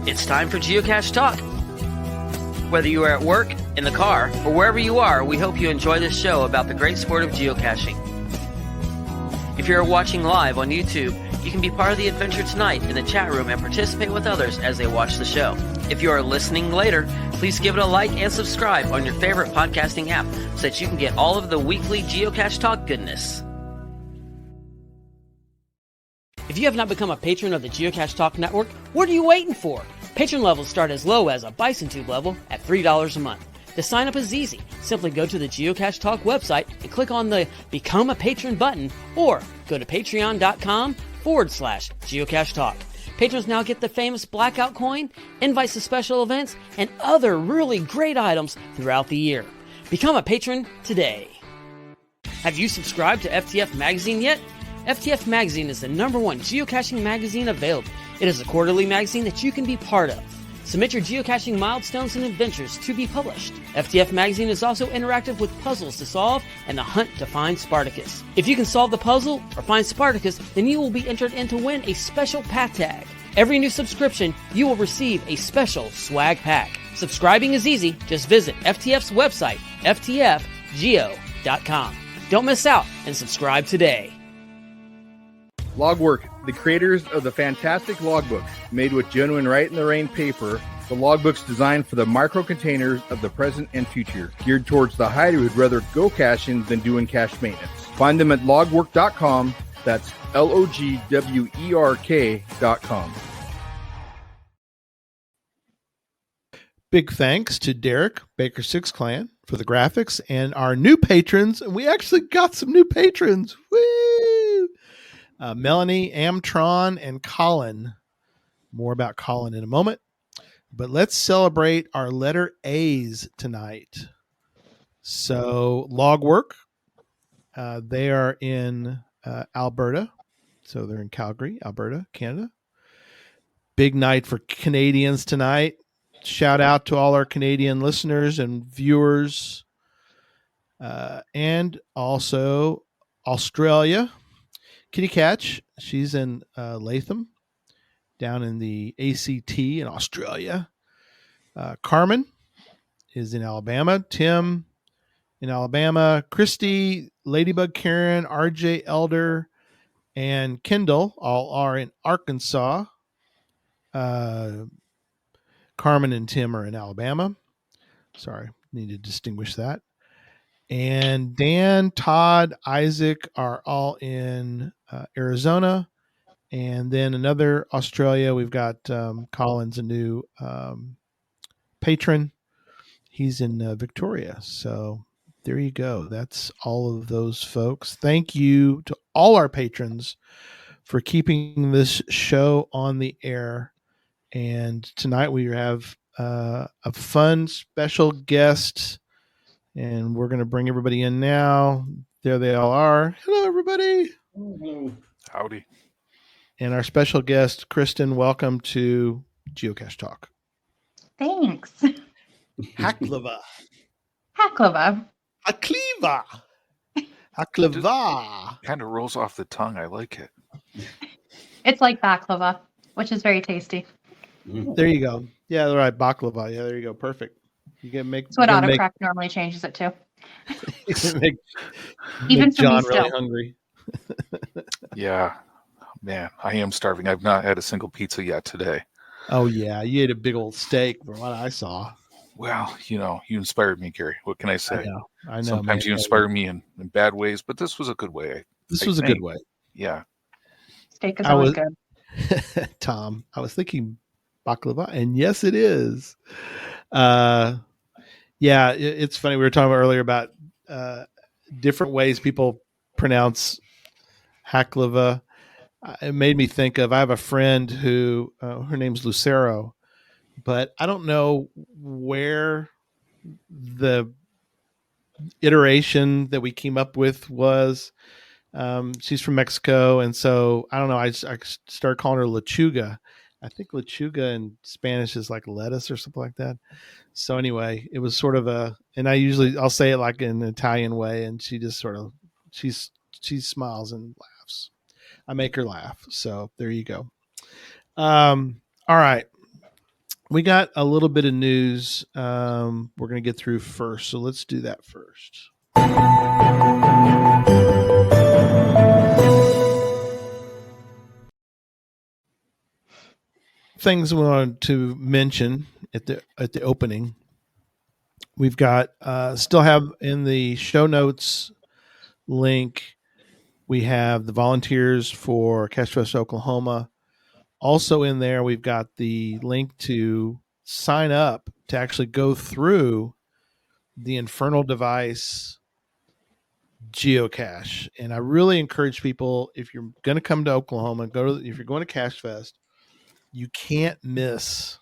It's time for Geocache Talk. Whether you are at work, in the car, or wherever you are, we hope you enjoy this show about the great sport of geocaching. If you're watching live on YouTube, you can be part of the adventure tonight in the chat room and participate with others as they watch the show. If you are listening later, please give it a like and subscribe on your favorite podcasting app so that you can get all of the weekly Geocache Talk goodness. If you have not become a patron of the Geocache Talk Network, what are you waiting for? Patron levels start as low as a Bison Tube level at $3 a month. The sign up is easy. Simply go to the Geocache Talk website and click on the Become a Patron button, or go to patreon.com/Geocache Talk. Patrons now get the famous Blackout coin, invites to special events, and other really great items throughout the year. Become a patron today. Have you subscribed to FTF Magazine yet? FTF Magazine is the #1 geocaching magazine available. It is a quarterly magazine that you can be part of. Submit your geocaching milestones and adventures to be published. FTF Magazine is also interactive with puzzles to solve and the hunt to find Spartacus. If you can solve the puzzle or find Spartacus, then you will be entered in to win a special pack tag. Every new subscription, you will receive a special swag pack. Subscribing is easy. Just visit FTF's website, ftfgeo.com. Don't miss out and subscribe today. Logwork, the creators of the fantastic logbooks made with genuine Write-in-the-Rain paper. The logbooks designed for the micro-containers of the present and future, geared towards the hider who'd rather go caching than doing cache maintenance. Find them at logwork.com. That's LOGWERK.com. Big thanks to Derek, Baker Six Clan, for the graphics and our new patrons. And we actually got some new patrons. Woo! Melanie, Amtron, and Colin. More about Colin in a moment. But let's celebrate our letter A's tonight. So, Logwork, they are in Alberta. So they're in Calgary, Alberta, Canada. Big night for Canadians tonight. Shout out to all our Canadian listeners and viewers. And also Australia. Kitty Catch, she's in Latham, down in the ACT in Australia. Carmen is in Alabama. Tim in Alabama. Christy, Ladybug Karen, RJ Elder, and Kendall all are in Arkansas. Carmen and Tim are in Alabama. Sorry, need to distinguish that. And Dan, Todd, Isaac are all in Arizona. And then another Australia, we've got Colin's a new patron. He's in Victoria. So there you go. That's all of those folks. Thank you to all our patrons for keeping this show on the air. And tonight we have a fun special guest. And we're going to bring everybody in now. There they all are. Hello, everybody. Hello. Howdy. And our special guest, Kristen, welcome to Geocache Talk. Thanks. Hakliva. Hakliva. Hakliva. Hakliva. Kind of rolls off the tongue. I like it. It's like baklava, which is very tasty. There you go. Yeah, right. Baklava. Yeah, there you go. Perfect. You can make. That's what autocorrect normally changes it to. make Even for John me really still. hungry. Yeah. Man, I am starving. I've not had a single pizza yet today. Oh, yeah. You ate a big old steak from what I saw. Well, you inspired me, Gary. What can I say? I know. Sometimes man. you inspire me in bad ways, but this was a good way. This was a good way. Yeah. Steak is always good. Tom, I was thinking baklava, and yes, it is. Yeah, it's funny. We were talking earlier about different ways people pronounce Hakliva. It made me think of, I have a friend who, her name's Lucero, but I don't know where the iteration that we came up with was. She's from Mexico, and so I don't know. I started calling her lechuga. I think lechuga in Spanish is like lettuce or something like that. So anyway, it was sort of and I'll say it like in an Italian way, and she just sort of she smiles and laughs. I make her laugh. So there you go. All right. we got a little bit of news we're going to get through first. So let's do that first. Things we wanted to mention at the opening. We've got still have in the show notes link. We have the volunteers for Cache Fest Oklahoma. Also in there, we've got the link to sign up to actually go through the Infernal Device geocache. And I really encourage people, if you're going to come to Oklahoma, if you're going to Cache Fest, you can't miss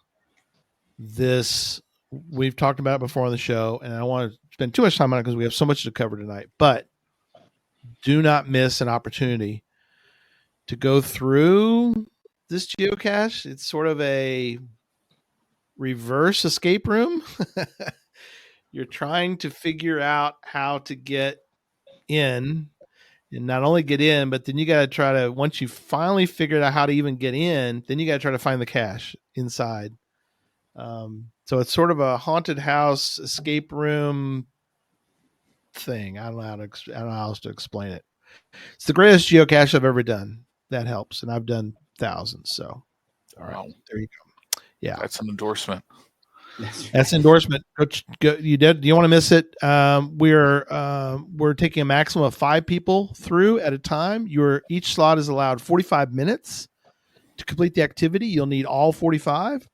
this. We've talked about it before on the show, and I don't want to spend too much time on it because we have so much to cover tonight. But do not miss an opportunity to go through this geocache. It's sort of a reverse escape room. You're trying to figure out how to get in, and not only get in, but then you got to try to, once you finally figured out how to even get in, then you got to try to find the cache inside. So it's sort of a haunted house escape room thing. I don't know how else to explain it. It's the greatest geocache I've ever done. That helps, and I've done thousands. So, all right, there you go. Yeah, That's an endorsement. That's endorsement. Go, you did. Do you want to miss it? We're taking a maximum of 5 people through at a time. Each slot is allowed 45 minutes to complete the activity. You'll need all 45.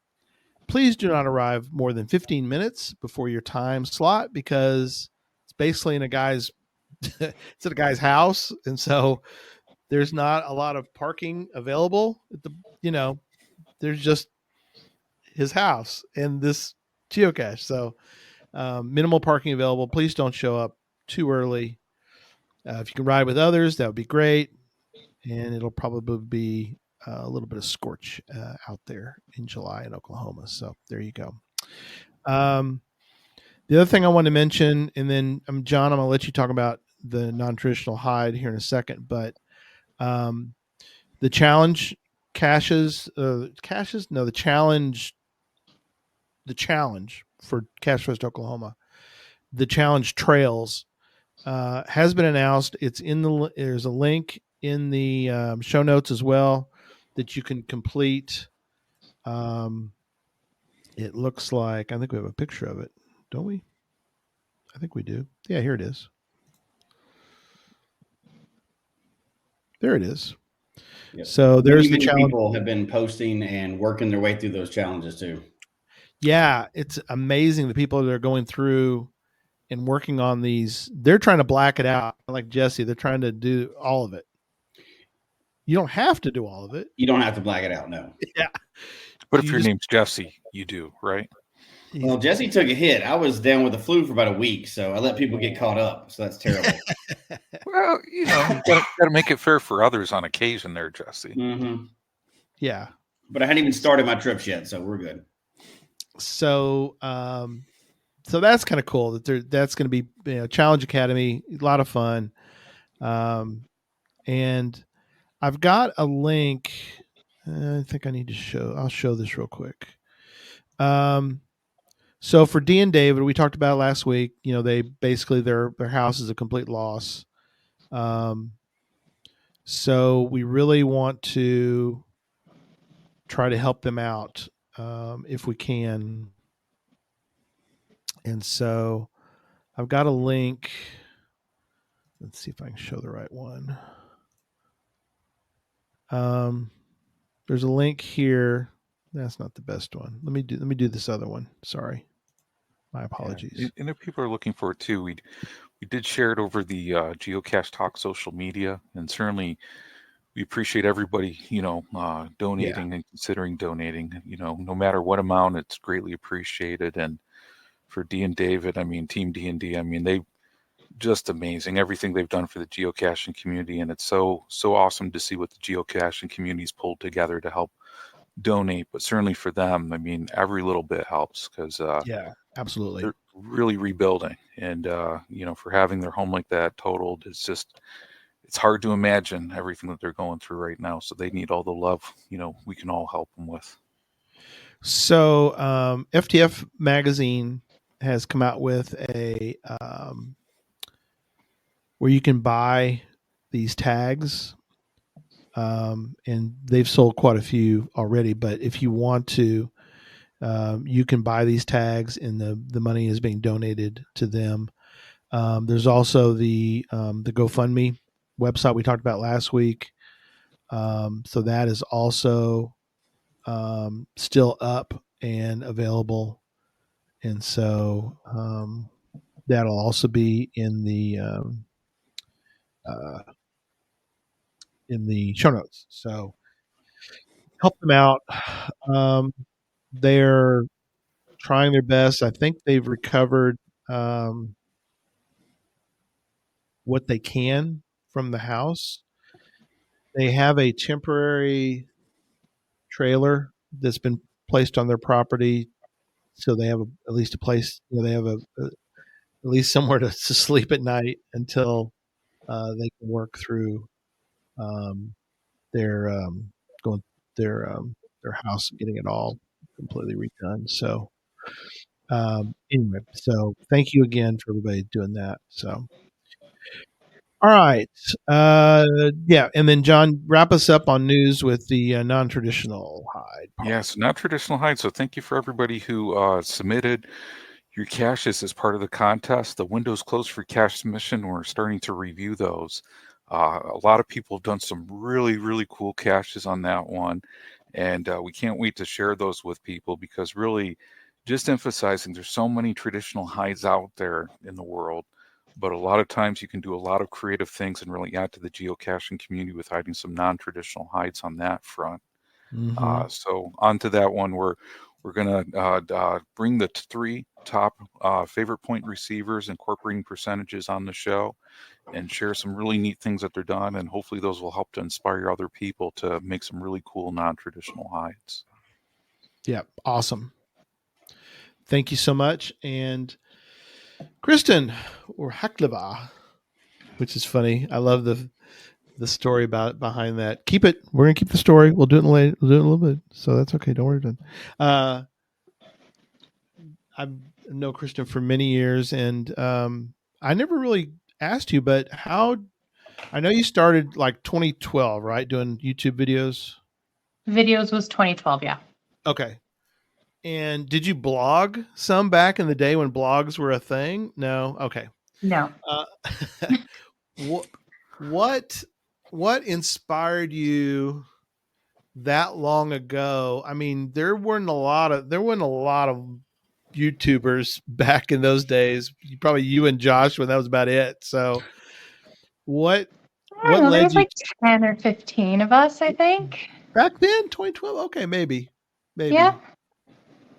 Please do not arrive more than 15 minutes before your time slot, because it's basically in a guy's it's at a guy's house, and so there's not a lot of parking available at there's just his house and this geocache. So minimal parking available. Please don't show up too early. If you can ride with others, that would be great. And it'll probably be a little bit of scorch out there in July in Oklahoma. So there you go. The other thing I want to mention, and then John, I'm going to let you talk about the non-traditional hide here in a second, but the challenge the challenge for Cache Fest Oklahoma, the challenge trails has been announced. There's a link in the show notes as well that you can complete. It looks like, I think we have a picture of it, don't we? I think we do. Yeah, here it is. There it is. Yep. So there's the challenge. People have been posting and working their way through those challenges too. Yeah, it's amazing the people that are going through and working on these. They're trying to black it out, like Jesse. They're trying to do all of it. You don't have to do all of it. You don't have to black it out, no. Yeah. But if your name's Jesse, you do, right? Well, Jesse took a hit. I was down with the flu for about a week, so I let people get caught up. So that's terrible. Well, you got to make it fair for others on occasion there, Jesse. Mm-hmm. Yeah. But I hadn't even started my trips yet, so we're good. So, so that's kind of cool that's going to be Challenge Academy, a lot of fun. And I've got a link. I think I'll show this real quick. So for Dee and David, we talked about it last week. They basically their house is a complete loss. So we really want to try to help them out if we can. And so I've got a link. Let's see if I can show the right one. There's a link here. That's not the best one. Let me do this other one. Sorry. My apologies. Yeah. And if people are looking for it too, we did share it over the Geocache Talk social media, and certainly we appreciate everybody, donating and considering donating. No matter what amount, it's greatly appreciated. And for Dee and David, Team D&D, they just amazing everything they've done for the geocaching community, and it's so awesome to see what the geocaching community's pulled together to help donate. But certainly for them, every little bit helps, because yeah, absolutely, they're really rebuilding, and for having their home like that totaled, it's hard to imagine everything that they're going through right now. So they need all the love we can all help them with. So FTF magazine has come out with a where you can buy these tags, and they've sold quite a few already. But if you want to, you can buy these tags, and the money is being donated to them. There's also the GoFundMe website we talked about last week. So that is also still up and available, and so that'll also be uh, in the show notes. So help them out. Um, they're trying their best. I think they've recovered um, what they can from the house. They have a temporary trailer that's been placed on their property, so they have at least a place. They have at least somewhere to sleep at night until they can work through um, their going their house and getting it all completely redone. So anyway, so thank you again for everybody doing that. So all right, yeah, and then John, wrap us up on news with the non-traditional hide. Yes, not traditional hide. So thank you for everybody who submitted your caches as part of the contest. The window's closed for cache submission. We're starting to review those. A lot of people have done some really cool caches on that one, and we can't wait to share those with people, because really just emphasizing there's so many traditional hides out there in the world, but a lot of times you can do a lot of creative things and really add to the geocaching community with hiding some non-traditional hides on that front. Mm-hmm. So onto that one, we're going to bring the three top favorite point receivers, incorporating percentages on the show, and share some really neat things that they're done. And hopefully those will help to inspire other people to make some really cool non-traditional hides. Yeah, awesome. Thank you so much. And Kristen, or Hakliva, which is funny. I love the story behind that. Keep it. We're gonna keep the story. We'll do it later. We'll do it in a little bit. So that's okay. Don't worry. I've known Kristen for many years, and I never really asked you, but how? I know you started like 2012, right? Doing YouTube videos. Videos was 2012, yeah. Okay. And did you blog some back in the day when blogs were a thing? No. Okay. No. What inspired you that long ago? I mean, there weren't a lot of YouTubers back in those days. Probably you and Josh, when that was about it. So what I don't know. There led was you like 10 or 15 of us, I think. back then? 2012. Okay, maybe. Yeah.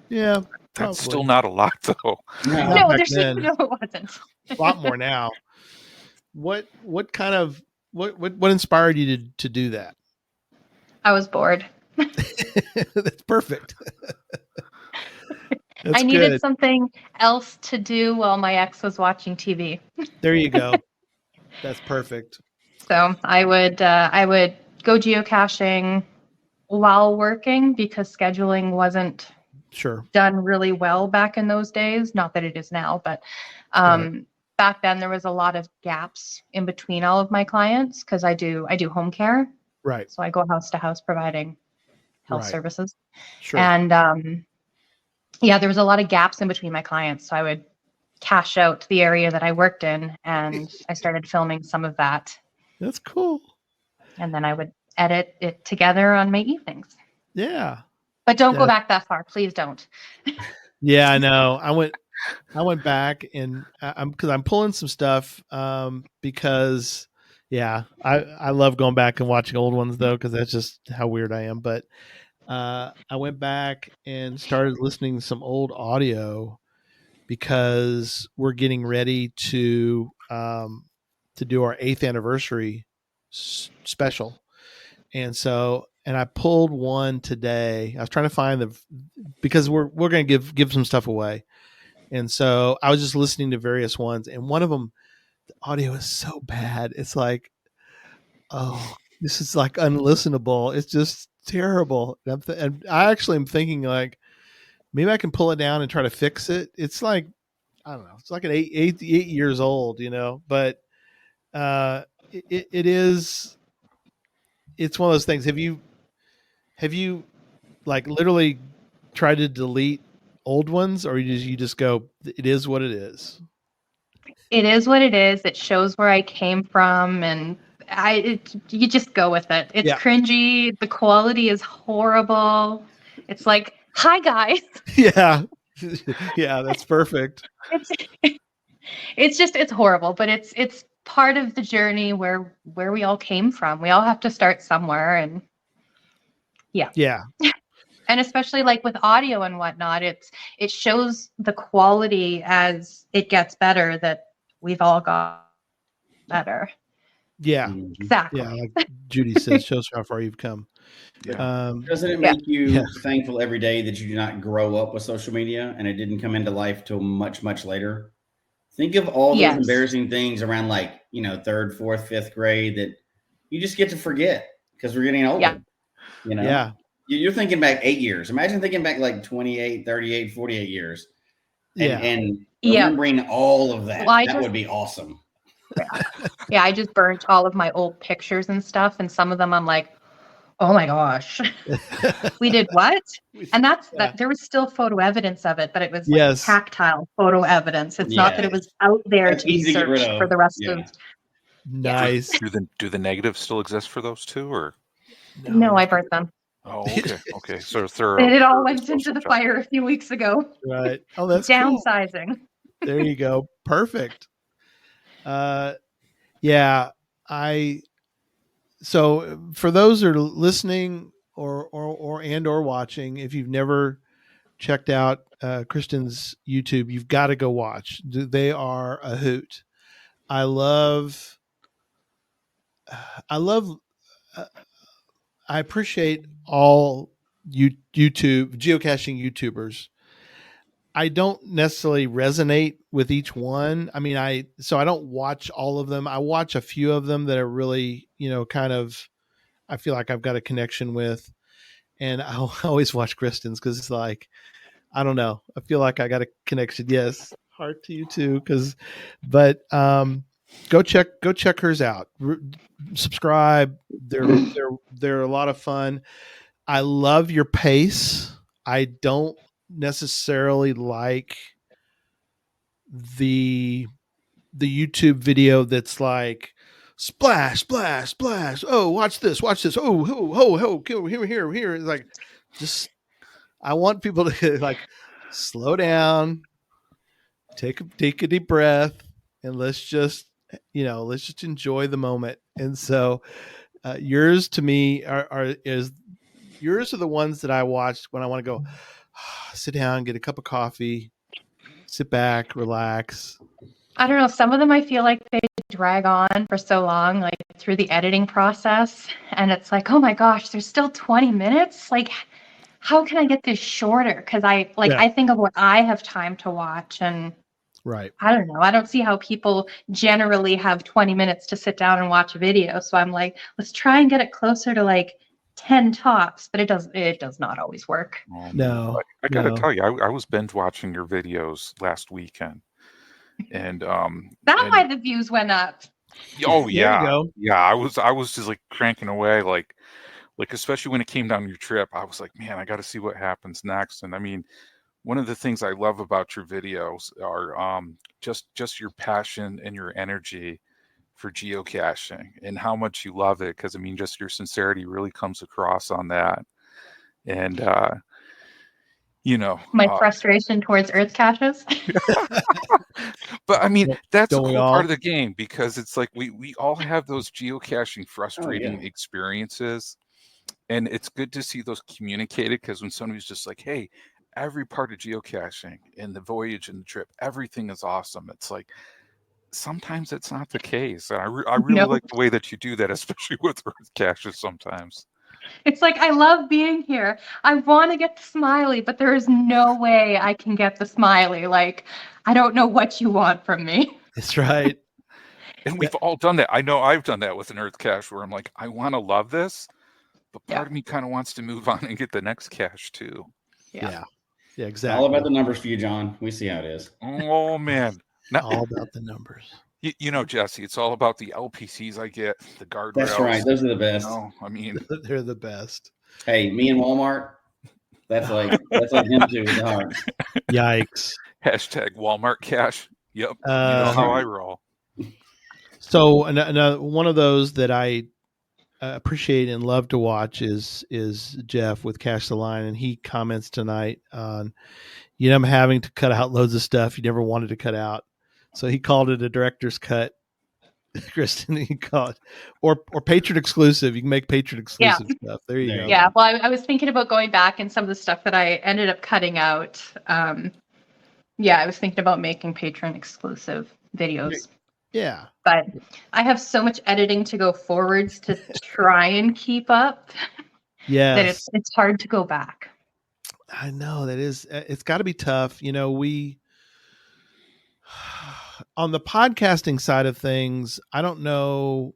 Yeah, That's probably. still not a lot, though. No, back there's then. no, it wasn't. A lot more now. What kind of what inspired you to do that? I was bored. That's perfect. That's I needed good. something else to do while my ex was watching TV. There you go. That's perfect. So I would go geocaching while working, because scheduling wasn't Sure. done really well back in those days. Not that it is now, but Right. back then there was a lot of gaps in between all of my clients, because I do home care. Right. So I go house to house providing health Right. services. Sure. And yeah, there was a lot of gaps in between my clients. So I would cash out the area that I worked in, and I started filming some of that. That's cool. And then I would edit it together on my evenings. Yeah. But don't go back that far. Please don't. Yeah, I know. I went back, and I'm pulling some stuff because yeah, I love going back and watching old ones though, because that's just how weird I am. But I went back and started listening to some old audio, because we're getting ready to do our 8th anniversary special, and I pulled one today. I was trying to find because we're going to give some stuff away. And so I was just listening to various ones, and one of them, the audio is so bad. It's like, oh, this is like unlistenable. It's just terrible. And I actually am thinking like maybe I can pull it down and try to fix it. It's like I don't know. It's like an 8 years old, but it is. It's one of those things. Have you like literally tried to delete old ones, or you just go? It is what it is. It is what it is. It shows where I came from, and you just go with it. It's cringy. The quality is horrible. It's like, hi guys. Yeah, yeah, that's perfect. It's horrible, but it's part of the journey where we all came from. We all have to start somewhere, and yeah. And especially like with audio and whatnot, it shows the quality as it gets better that we've all got better. Yeah, exactly. Yeah, like Judy says, shows how far you've come. Doesn't it make you thankful every day that you did not grow up with social media and it didn't come into life till much, much later? Think of all those embarrassing things around like, 3rd, 4th, 5th grade that you just get to forget because we're getting older. Yeah. You're thinking back 8 years. Imagine thinking back like 28, 38, 48 years. And remembering all of that. Well, that would be awesome. Yeah, I just burnt all of my old pictures and stuff. And some of them I'm like, oh my gosh, we did what? And that there was still photo evidence of it, but it was like tactile photo evidence. It's not that it was out there to be searched for the rest of. Nice. Do the negatives still exist for those two, or? No, I burnt them. Oh, okay. Okay. So thorough. It all went into the fire a few weeks ago. Right. Oh, that's downsizing. Cool. There you go. Perfect. So for those that are listening or watching, if you've never checked out Kristen's YouTube, you've got to go watch. They are a hoot. I appreciate all YouTube geocaching YouTubers. I don't necessarily resonate with each one. I mean, I don't watch all of them. I watch a few of them that are really, kind of, I feel like I've got a connection with, and I'll always watch Kristen's because it's like, I don't know. I feel like I got a connection. Yes. Heart to you too. But go check hers out. Subscribe. They're a lot of fun. I love your pace. I don't necessarily like the YouTube video that's like splash, splash, splash. Oh, watch this. Oh, here. It's like, just, I want people to like slow down, take a deep breath, and let's just enjoy the moment. And so, yours to me yours are the ones that I watch when I want to go sit down, get a cup of coffee, sit back, relax. I don't know. Some of them I feel like they drag on for so long, like through the editing process. And it's like, oh my gosh, there's still 20 minutes. Like, how can I get this shorter? Because I think of what I have time to watch, and right. I don't know. I don't see how people generally have 20 minutes to sit down and watch a video. So I'm like, let's try and get it closer to like 10 tops, but it does not always work. No, I gotta tell you, I was binge watching your videos last weekend, and that's why the views went up. Oh yeah, I was just like cranking away, like especially when it came down your trip, I was like, man, I got to see what happens next. And I mean, one of the things I love about your videos are just your passion and your energy for geocaching and how much you love it. Because I mean, just your sincerity really comes across on that. And my frustration towards earth caches. But I mean, that's a cool part of the game, because it's like we all have those geocaching frustrating experiences, and it's good to see those communicated. Because when somebody's just like, hey, every part of geocaching and the voyage and the trip, everything is awesome, it's like, sometimes it's not the case. And I really like the way that you do that, especially with earth caches sometimes. It's like, I love being here. I want to get the smiley, but there is no way I can get the smiley. Like, I don't know what you want from me. That's right. And we've all done that. I know I've done that with an earth cache where I'm like, I want to love this, But part of me kind of wants to move on and get the next cache too. Yeah, exactly. All about the numbers for you, John. We see how it is. Oh man, all about the numbers. You know, Jesse, it's all about the LPCs I get, the guardrails. That's right. Those are the best. I mean, they're the best. Hey, me and Walmart. That's like him too with the heart. Yikes. Hashtag Walmart cache. Yep. You know how I roll. So another one of those that I appreciate and love to watch is Jeff with Cache the Line, and he comments tonight on, I'm having to cut out loads of stuff you never wanted to cut out. So he called it a director's cut. Kristen, he called it, or patron exclusive. You can make patron exclusive stuff. There you go. Yeah. Well, I was thinking about going back and some of the stuff that I ended up cutting out. I was thinking about making patron exclusive videos. Yeah. But I have so much editing to go forwards to try and keep up. Yeah. That it's hard to go back. I know that is. It's got to be tough. We on the podcasting side of things, I don't know.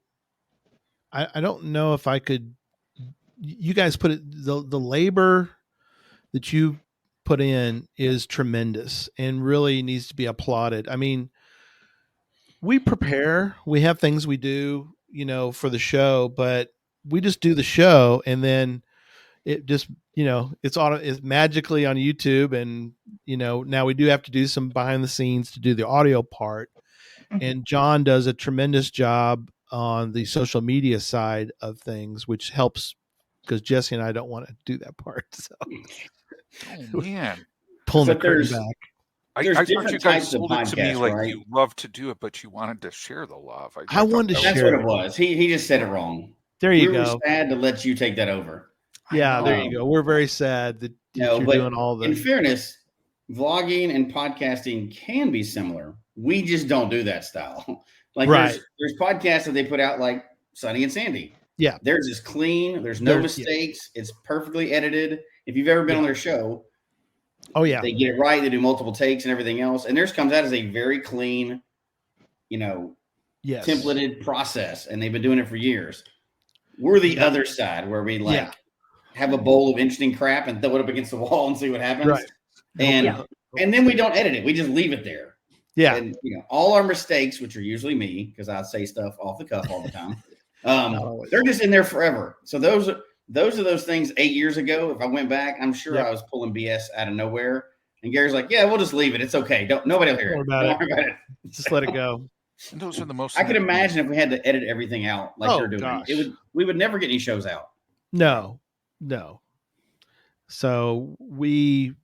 I don't know if I could. You guys put it. The labor that you put in is tremendous and really needs to be applauded. I mean, we prepare. We have things we do, for the show, but we just do the show, and then it just, it's magically on YouTube, and now we do have to do some behind the scenes to do the audio part. Mm-hmm. And John does a tremendous job on the social media side of things, which helps because Jesse and I don't want to do that part. So, oh man, pulling the curtain back. I thought you guys sold it to me like you love to do it, but you wanted to share the love. I wanted to share. That's what it was. He just said it wrong. There you go. We were sad to let you take that over. Yeah, there you go. We're very sad that you're doing all the. In fairness, vlogging and podcasting can be similar. We just don't do that style. Like there's podcasts that they put out like Sunny and Sandy. Yeah. Theirs is clean. There's no mistakes. Yeah. It's perfectly edited. If you've ever been on their show, oh yeah, they get it right. They do multiple takes and everything else. And theirs comes out as a very clean, templated process. And they've been doing it for years. We're the other side where we have a bowl of interesting crap and throw it up against the wall and see what happens. Right. And then we don't edit it. We just leave it there. Yeah. And all our mistakes, which are usually me, because I say stuff off the cuff all the time, they're just in there forever. So those are those things 8 years ago. If I went back, I'm sure I was pulling BS out of nowhere. And Gary's like, "Yeah, we'll just leave it. It's okay. Nobody will hear it. Don't worry about it. Just let it go." And those are the most. I could imagine if we had to edit everything out like they're doing. Gosh. We would never get any shows out. No. So we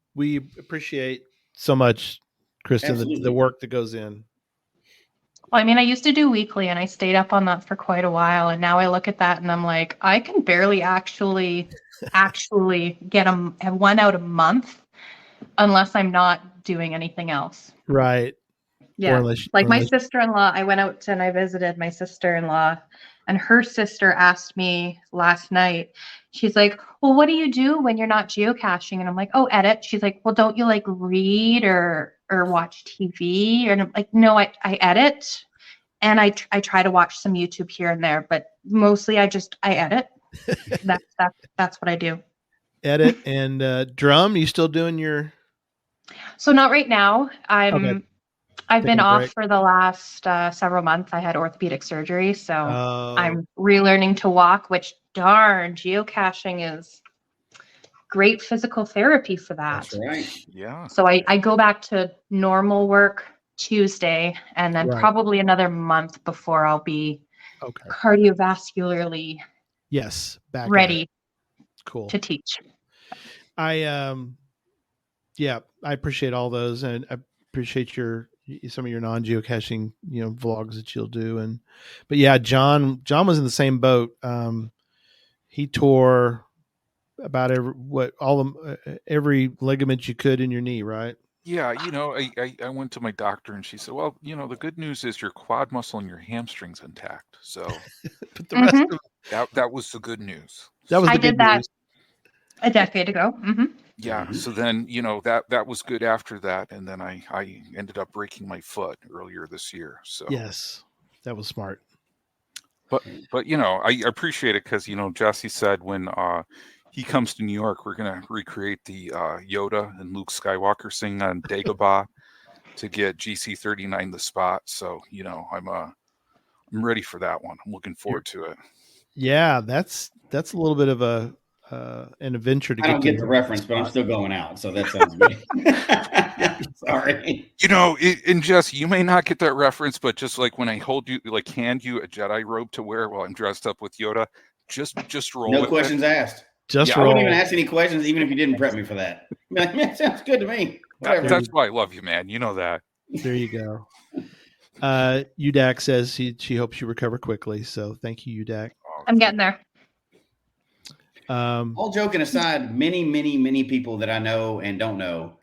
appreciate so much, Kristen, the work that goes in. Well, I mean, I used to do weekly, and I stayed up on that for quite a while. And now I look at that, and I'm like, I can barely actually get one out a month, unless I'm not doing anything else. Right. Yeah. My sister-in-law, I went out and I visited my sister-in-law, and her sister asked me last night, she's like, "Well, what do you do when you're not geocaching?" And I'm like, "Oh, edit." She's like, "Well, don't you like read or watch TV?" And I'm like, "No, I edit, and I try to watch some YouTube here and there, but mostly I edit." That's what I do. Edit and drum. You still doing your? So not right now. I've been off for the last several months. I had orthopedic surgery, so I'm relearning to walk, which darn, geocaching is great physical therapy for that. That's right. Yeah. So I go back to normal work Tuesday, and then probably another month before I'll be cardiovascularly back ready cool to teach. I appreciate all those, and I appreciate some of your non-geocaching, vlogs that you'll do. But John was in the same boat. He tore about every ligament you could in your knee, right? Yeah. I went to my doctor and she said, "Well, the good news is your quad muscle and your hamstring's intact." So but the rest of that was the good news. That was the good news. A decade ago. Mm-hmm. Yeah. So then, that was good after that. And then I ended up breaking my foot earlier this year. So yes, that was smart. But you know, I appreciate it because, you know, Jesse said when he comes to New York, we're gonna recreate the Yoda and Luke Skywalker sing on Dagobah to get GC39 the spot. So, you know, I'm ready for that one. I'm looking forward to it. Yeah, that's a little bit of an adventure to I don't get the reference, but I'm still going out, so that sounds good. Sorry. You know, and Jess, you may not get that reference, but just like when I hand you a Jedi robe to wear while I'm dressed up with Yoda, just roll. No questions asked. Just I wouldn't even ask any questions, even if you didn't prep me for that. I'd be like, man, sounds good to me. Whatever. That's why I love you, man. You know that. There you go. Udak says she hopes you recover quickly. So thank you, Udak. I'm getting there. All joking aside, many people that I know and don't know,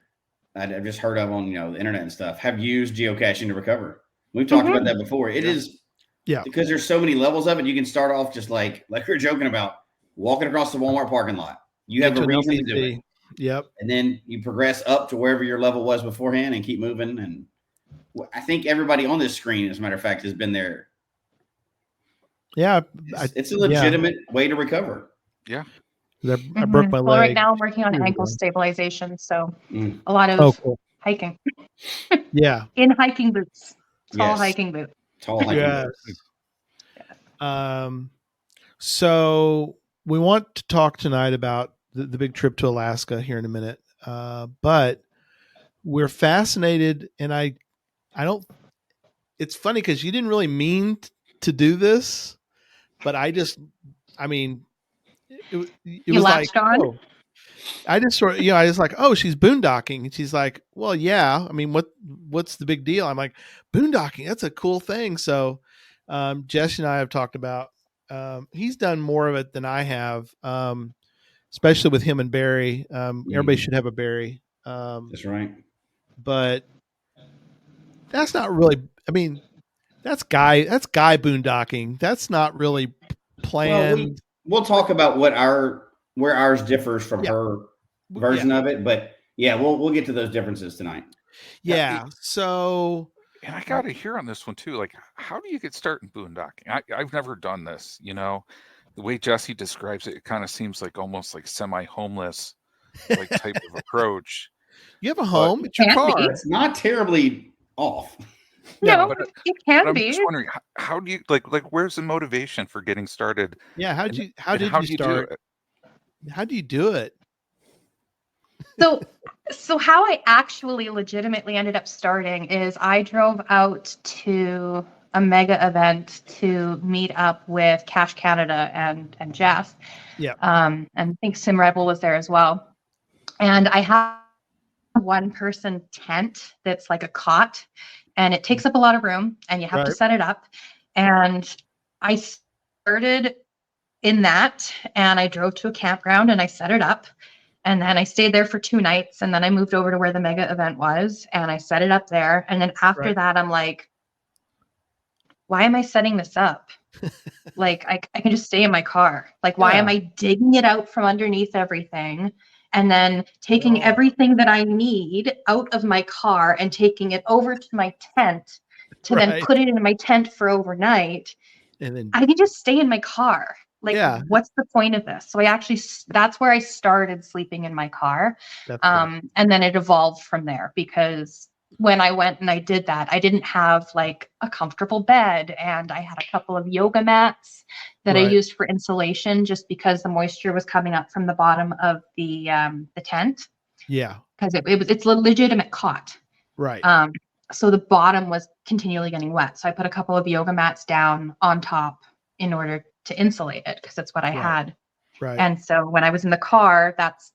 I've just heard of on, you know, the internet and stuff, have used geocaching to recover. We've talked about that before. It is, because there's so many levels of it. You can start off just like we were joking about, walking across the Walmart parking lot. You have a reason to do it. Yep. And then you progress up to wherever your level was beforehand and keep moving. And I think everybody on this screen, as a matter of fact, has been there. Yeah. It's a legitimate way to recover. Yeah. I broke my leg. Well, right now I'm working on ankle stabilization. So a lot of hiking. Yeah. In hiking boots. Tall hiking boots. Tall hiking boots. So we want to talk tonight about the big trip to Alaska here in a minute. But we're fascinated, and I don't, it's funny because you didn't really mean to do this, but it was like, oh, I just sort of, I was like, oh, she's boondocking. And she's like, well, yeah. I mean, what's the big deal? I'm like, boondocking, that's a cool thing. So Jess and I have talked about, he's done more of it than I have, especially with him and Barry. Everybody should have a Barry. That's right. But that's not really, I mean, that's guy boondocking. That's not really planned. We'll talk about where ours differs from her version of it, but we'll get to those differences tonight. Yeah. So, and I got to hear on this one too. Like, how do you get started in boondocking? I've never done this. You know, the way Jesse describes it, it kind of seems like almost like semi-homeless like type of approach. You have a home, it's your car. It's not terribly off. No, it can be. I'm just wondering, how do you like where's the motivation for getting started? Yeah, how did you start? How do you do it? So how I actually legitimately ended up starting is I drove out to a mega event to meet up with Cache Canada and Jeff. Yeah. And I think Sim Rebel was there as well. And I have one person tent that's like a cot, and it takes up a lot of room, and you have to set it up. And I started in that, and I drove to a campground and I set it up, and then I stayed there for 2 nights, and then I moved over to where the mega event was, and I set it up there. And then after that, I'm like, why am I setting this up? Like, I can just stay in my car. Like, why am I digging it out from underneath everything and then taking everything that I need out of my car and taking it over to my tent to then put it in my tent for overnight? And then I can just stay in my car. Like, what's the point of this? So that's where I started sleeping in my car. And then it evolved from there, because when I went and I did that, I didn't have like a comfortable bed, and I had a couple of yoga mats that I used for insulation, just because the moisture was coming up from the bottom of the tent. Yeah, because it's a legitimate cot. Right. So the bottom was continually getting wet. So I put a couple of yoga mats down on top in order to insulate it, because that's what I had. Right. And so when I was in the car, that's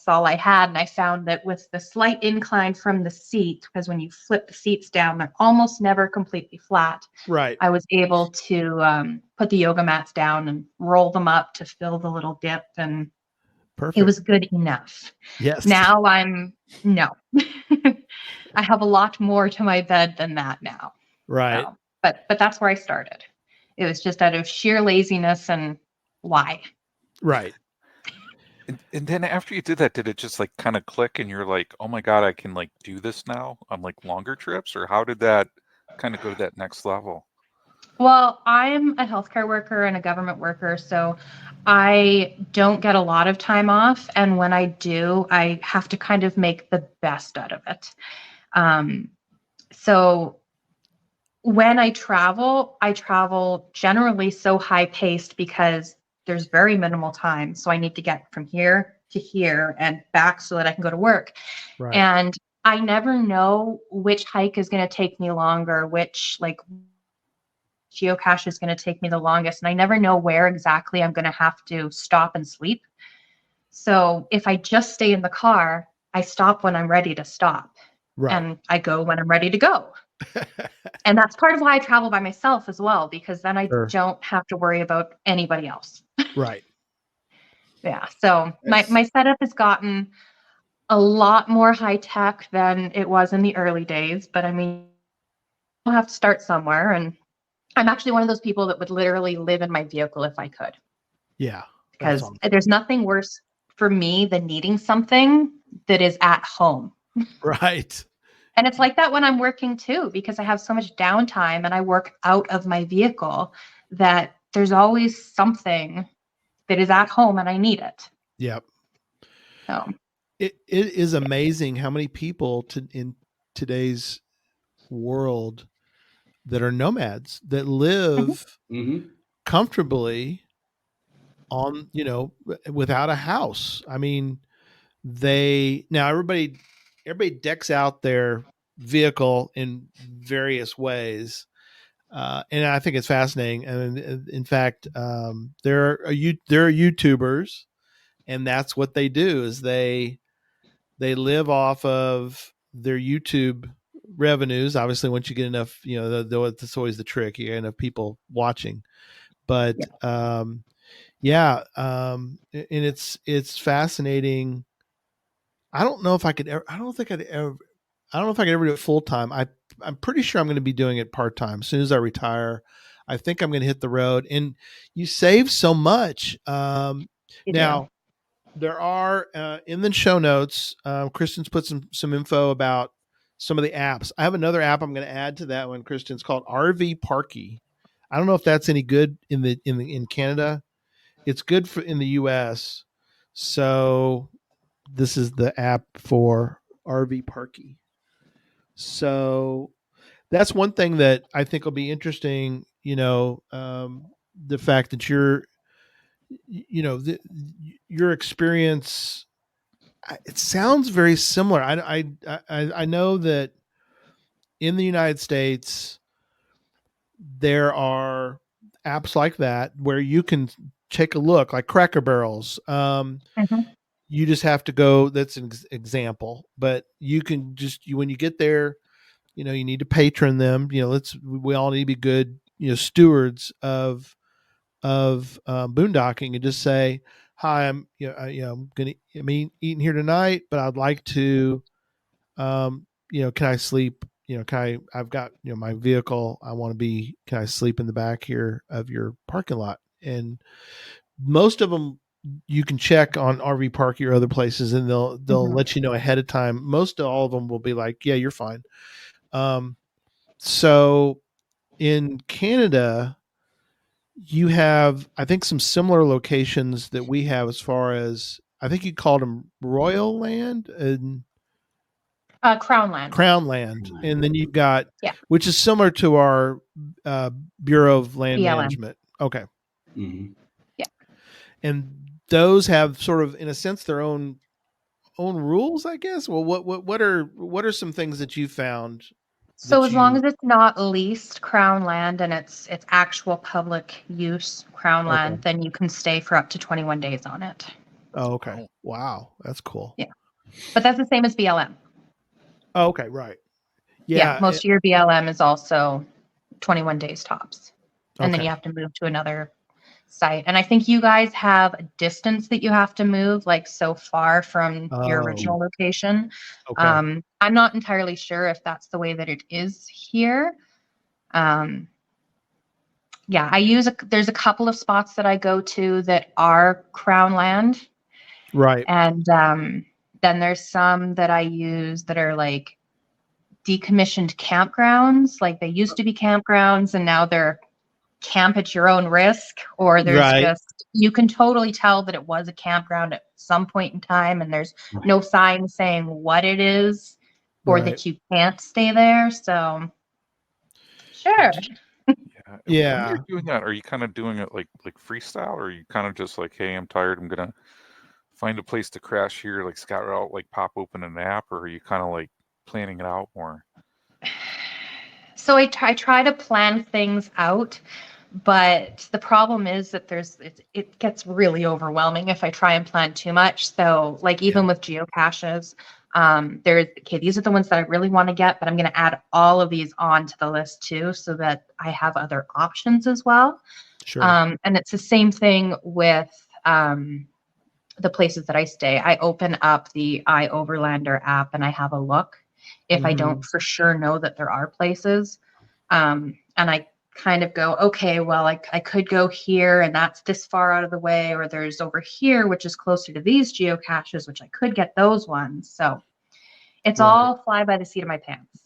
all I had. And I found that with the slight incline from the seat, because when you flip the seats down, they're almost never completely flat. Right. I was able to put the yoga mats down and roll them up to fill the little dip, and it was good enough. Yes. Now no. I have a lot more to my bed than that now. Right. So, but that's where I started. It was just out of sheer laziness and why. Right. And then after you did that, did it just like kind of click and you're like, oh my God, I can like do this now on like longer trips? Or how did that kind of go to that next level? Well, I'm a healthcare worker and a government worker, so I don't get a lot of time off. And when I do, I have to kind of make the best out of it. So when I travel generally so high paced because there's very minimal time. So I need to get from here to here and back so that I can go to work. Right. And I never know which hike is going to take me longer, which like geocache is going to take me the longest. And I never know where exactly I'm going to have to stop and sleep. So if I just stay in the car, I stop when I'm ready to stop. Right. And I go when I'm ready to go. And that's part of why I travel by myself as well, because then I don't have to worry about anybody else. Right. Yeah. So my setup has gotten a lot more high tech than it was in the early days. But I mean, I'll have to start somewhere. And I'm actually one of those people that would literally live in my vehicle if I could. Yeah. Because there's nothing worse for me than needing something that is at home. Right. And it's like that when I'm working too, because I have so much downtime and I work out of my vehicle that there's always something that is at home and I need it. Yep. So it is amazing how many people in today's world that are nomads that live comfortably on, without a house. I mean, everybody decks out their vehicle in various ways. And I think it's fascinating. And in fact, there are YouTubers, and that's what they do is they live off their YouTube revenues. Obviously, once you get enough, that's always the trick. You get enough people watching, but and it's fascinating. I don't know if I could ever. I don't think I'd ever. I don't know if I could ever do it full time. I'm pretty sure I'm going to be doing it part time as soon as I retire. I think I'm going to hit the road, and you save so much. Now, there are in the show notes. Kristen's put some info about some of the apps. I have another app I'm going to add to that one, Kristen. It's called RV Parky. I don't know if that's any good in Canada. It's good in the US. So this is the app for RV Parky. So that's one thing that I think will be interesting. The fact that your experience, it sounds very similar. I know that in the United States there are apps like that where you can take a look, like Cracker Barrels. You just have to go. That's an example, but you can when you get there, you need to patron them. We all need to be good, stewards of boondocking, and just say, hi, I'm eating here tonight, but I'd like to, can I sleep? I've got, my vehicle. Can I sleep in the back here of your parking lot? And most of them you can check on RV Park or other places, and they'll let you know ahead of time. Most of all of them will be like, yeah, you're fine. So in Canada, you have, I think, some similar locations that we have, as far as, I think you called them Royal Land and Crown Land. And then you've got, which is similar to our Bureau of Land Management. Okay. Mm-hmm. Yeah. And those have sort of, in a sense, their own rules, I guess. Well, what are some things that you found? So as long as it's not leased Crown Land and it's actual public use Crown Land, then you can stay for up to 21 days on it. Oh, okay. Wow. That's cool. Yeah. But that's the same as BLM. Oh, okay. Right. Yeah. Most of your BLM is also 21 days tops. And then you have to move to another site. And I think you guys have a distance that you have to move, like so far from your original location. Okay. I'm not entirely sure if that's the way that it is here. There's a couple of spots that I go to that are Crown Land. Right. And then there's some that I use that are like decommissioned campgrounds. Like they used to be campgrounds and now they're camp at your own risk, or there's just, you can totally tell that it was a campground at some point in time, and there's no sign saying what it is or that you can't stay there. So sure. Yeah. When you're doing that, are you kind of doing it like freestyle, or are you kind of just like, hey, I'm tired, I'm gonna find a place to crash here, like scout out, like pop open an app, or are you kind of like planning it out more? So I try to plan things out, but the problem is that it gets really overwhelming if I try and plan too much. So like even with geocaches, these are the ones that I really want to get, but I'm going to add all of these onto the list too, so that I have other options as well. Sure. And it's the same thing with the places that I stay. I open up the iOverlander app and I have a look if I don't for sure know that there are places. And I kind of go, okay, well, I could go here and that's this far out of the way, or there's over here, which is closer to these geocaches, which I could get those ones. So it's all fly by the seat of my pants.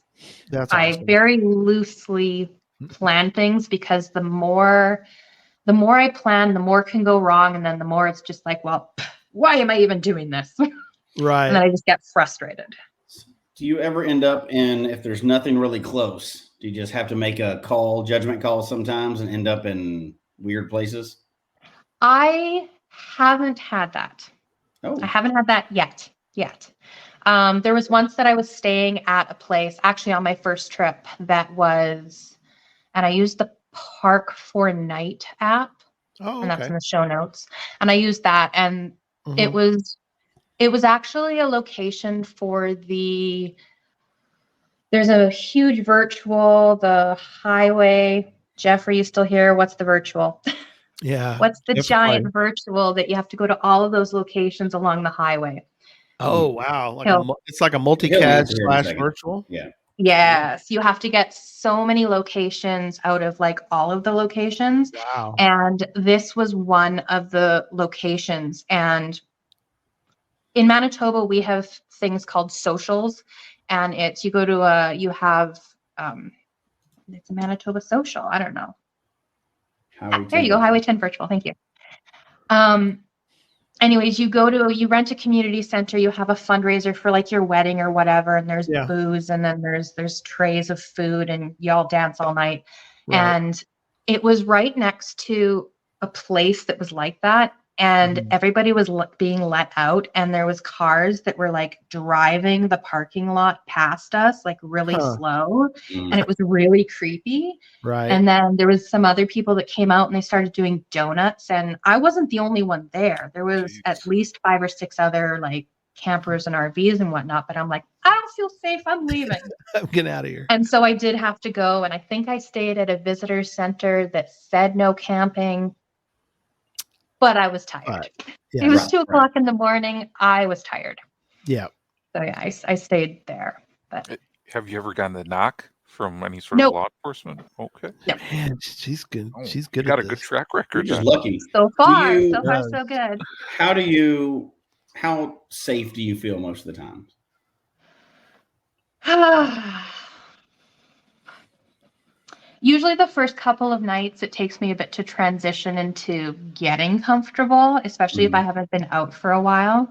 That's awesome. I very loosely plan things, because the more I plan, the more can go wrong. And then the more it's just like, well, why am I even doing this? Right. And then I just get frustrated. Do you ever end up in, if there's nothing really close, do you just have to make a judgment call sometimes and end up in weird places? I haven't had that. Oh. I haven't had that yet. There was once that I was staying at a place, actually on my first trip, and I used the Park for Night app. Oh, okay. And that's in the show notes. And I used that, and it was actually a location for there's a huge virtual, the highway. Jeff, are you still here? What's the virtual? Yeah. What's the giant virtual that you have to go to all of those locations along the highway? Oh, wow. It's like a multi-cache / virtual. Yeah. Yes. You have to get so many locations out of like all of the locations. Wow. And this was one of the locations. And in Manitoba, we have things called socials, and it's, you go to it's a Manitoba social. I don't know. There you go. Highway 10 virtual. Thank you. Anyways, you rent a community center, you have a fundraiser for like your wedding or whatever, and there's booze, and then there's trays of food, and y'all dance all night. Right. And it was right next to a place that was like that. And everybody was being let out, and there was cars that were like driving the parking lot past us, like really slow. And it was really creepy. Right. And then there was some other people that came out and they started doing donuts, and I wasn't the only one there. There was at least 5 or 6 other like campers and RVs and whatnot, but I'm like, I don't feel safe. I'm leaving. I'm getting out of here. And so I did have to go, and I think I stayed at a visitor center that said no camping. But I was tired. It was 2 o'clock in the morning. I was tired. Yeah. So yeah, I stayed there. But have you ever gotten the knock from any sort of law enforcement? Okay. No. Man, she's good. She's good. Got a good track record. You're just lucky. So far, so good. How safe do you feel most of the time? Usually the first couple of nights, it takes me a bit to transition into getting comfortable, especially if I haven't been out for a while.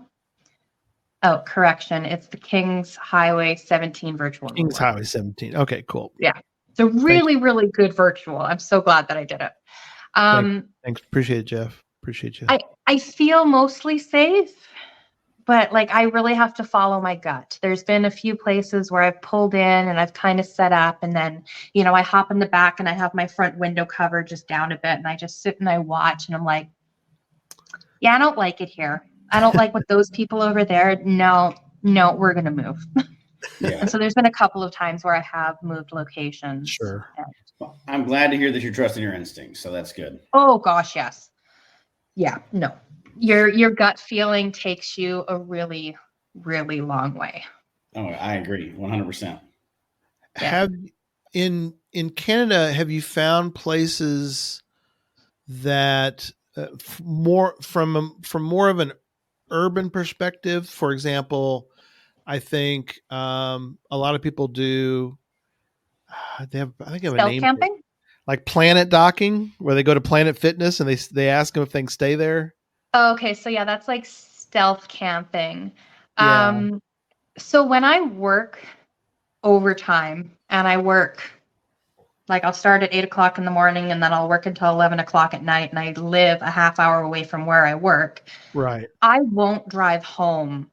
Oh, correction. It's the Kings Highway 17 virtual. Kings Highway 17. Okay, cool. Yeah. It's a really, really good virtual. I'm so glad that I did it. Thanks. Appreciate it, Jeff. Appreciate you. I feel mostly safe, but like I really have to follow my gut. There's been a few places where I've pulled in and I've kind of set up, and then, I hop in the back and I have my front window cover just down a bit, and I just sit and I watch, and I'm like, yeah, I don't like it here. I don't like what those people over there. No, we're going to move. Yeah. And so there's been a couple of times where I have moved locations. Sure. Well, I'm glad to hear that you're trusting your instincts. So that's good. Oh gosh. Yes. Yeah. No. Your gut feeling takes you a really, really long way. Oh, I agree. 100%. Yeah. In Canada, have you found places that more from more of an urban perspective? For example, I think a lot of people do. They have a name. Camping? Like Planet Docking, where they go to Planet Fitness and they ask them if they can stay there. Oh, okay, so yeah, that's like stealth camping. Yeah. So when I work overtime and I work, like I'll start at 8 o'clock in the morning and then I'll work until 11 o'clock at night, and I live a half hour away from where I work. Right. I won't drive home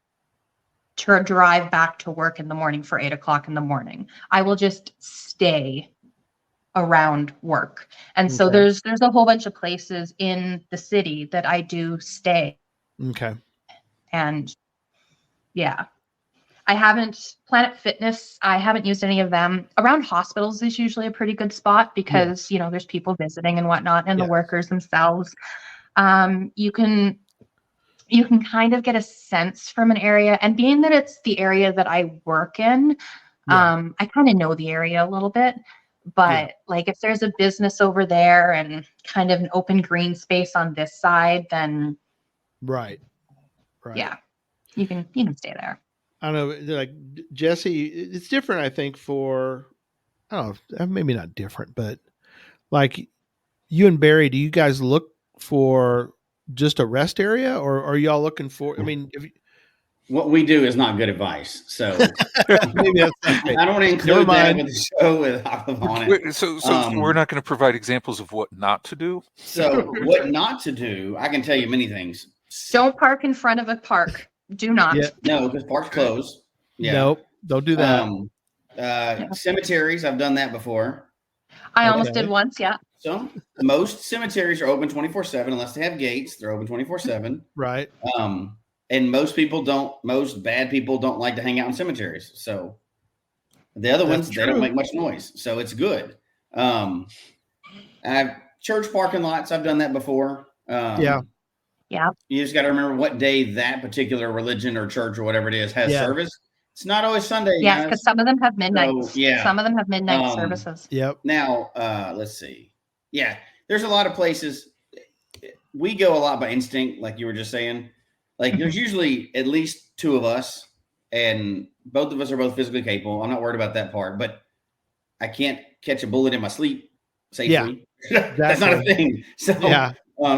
to drive back to work in the morning for 8 o'clock in the morning. I will just stay around work. And so there's a whole bunch of places in the city that I do stay. Okay. And yeah, I haven't Planet Fitness. I haven't used any of them. Around hospitals is usually a pretty good spot because, you know, there's people visiting and whatnot, and the workers themselves. You can kind of get a sense from an area, and being that it's the area that I work in, I kind of know the area a little bit. But like if there's a business over there and kind of an open green space on this side, then yeah, you can stay there. I don't know, like Jesse, it's different, I think, for, I don't know, maybe not different, but like you and Barry, do you guys look for just a rest area, or are y'all looking for, I mean, what we do is not good advice. So maybe that's okay. I don't want to include that with the show with Hakliva on it. So we're not going to provide examples of what not to do. So what not to do, I can tell you many things. Don't park in front of a park. Do not. No, because parks close. Yeah. Nope. Don't do that. Cemeteries, I've done that before. I almost did once. Yeah. So most cemeteries are open 24/7 unless they have gates. They're open 24/7. Right. And most bad people don't like to hang out in cemeteries. So the other ones, they don't make much noise. So it's good. I have church parking lots. I've done that before. Yeah. You just got to remember what day that particular religion or church or whatever it is has service. It's not always Sunday. Yes, because some of them have midnight. So, some of them have midnight services. Yep. Now, let's see. Yeah, there's a lot of places. We go a lot by instinct, like you were just saying. Like there's usually at least two of us, and both of us are both physically capable. I'm not worried about that part, but I can't catch a bullet in my sleep safely. Yeah, that's not a thing. So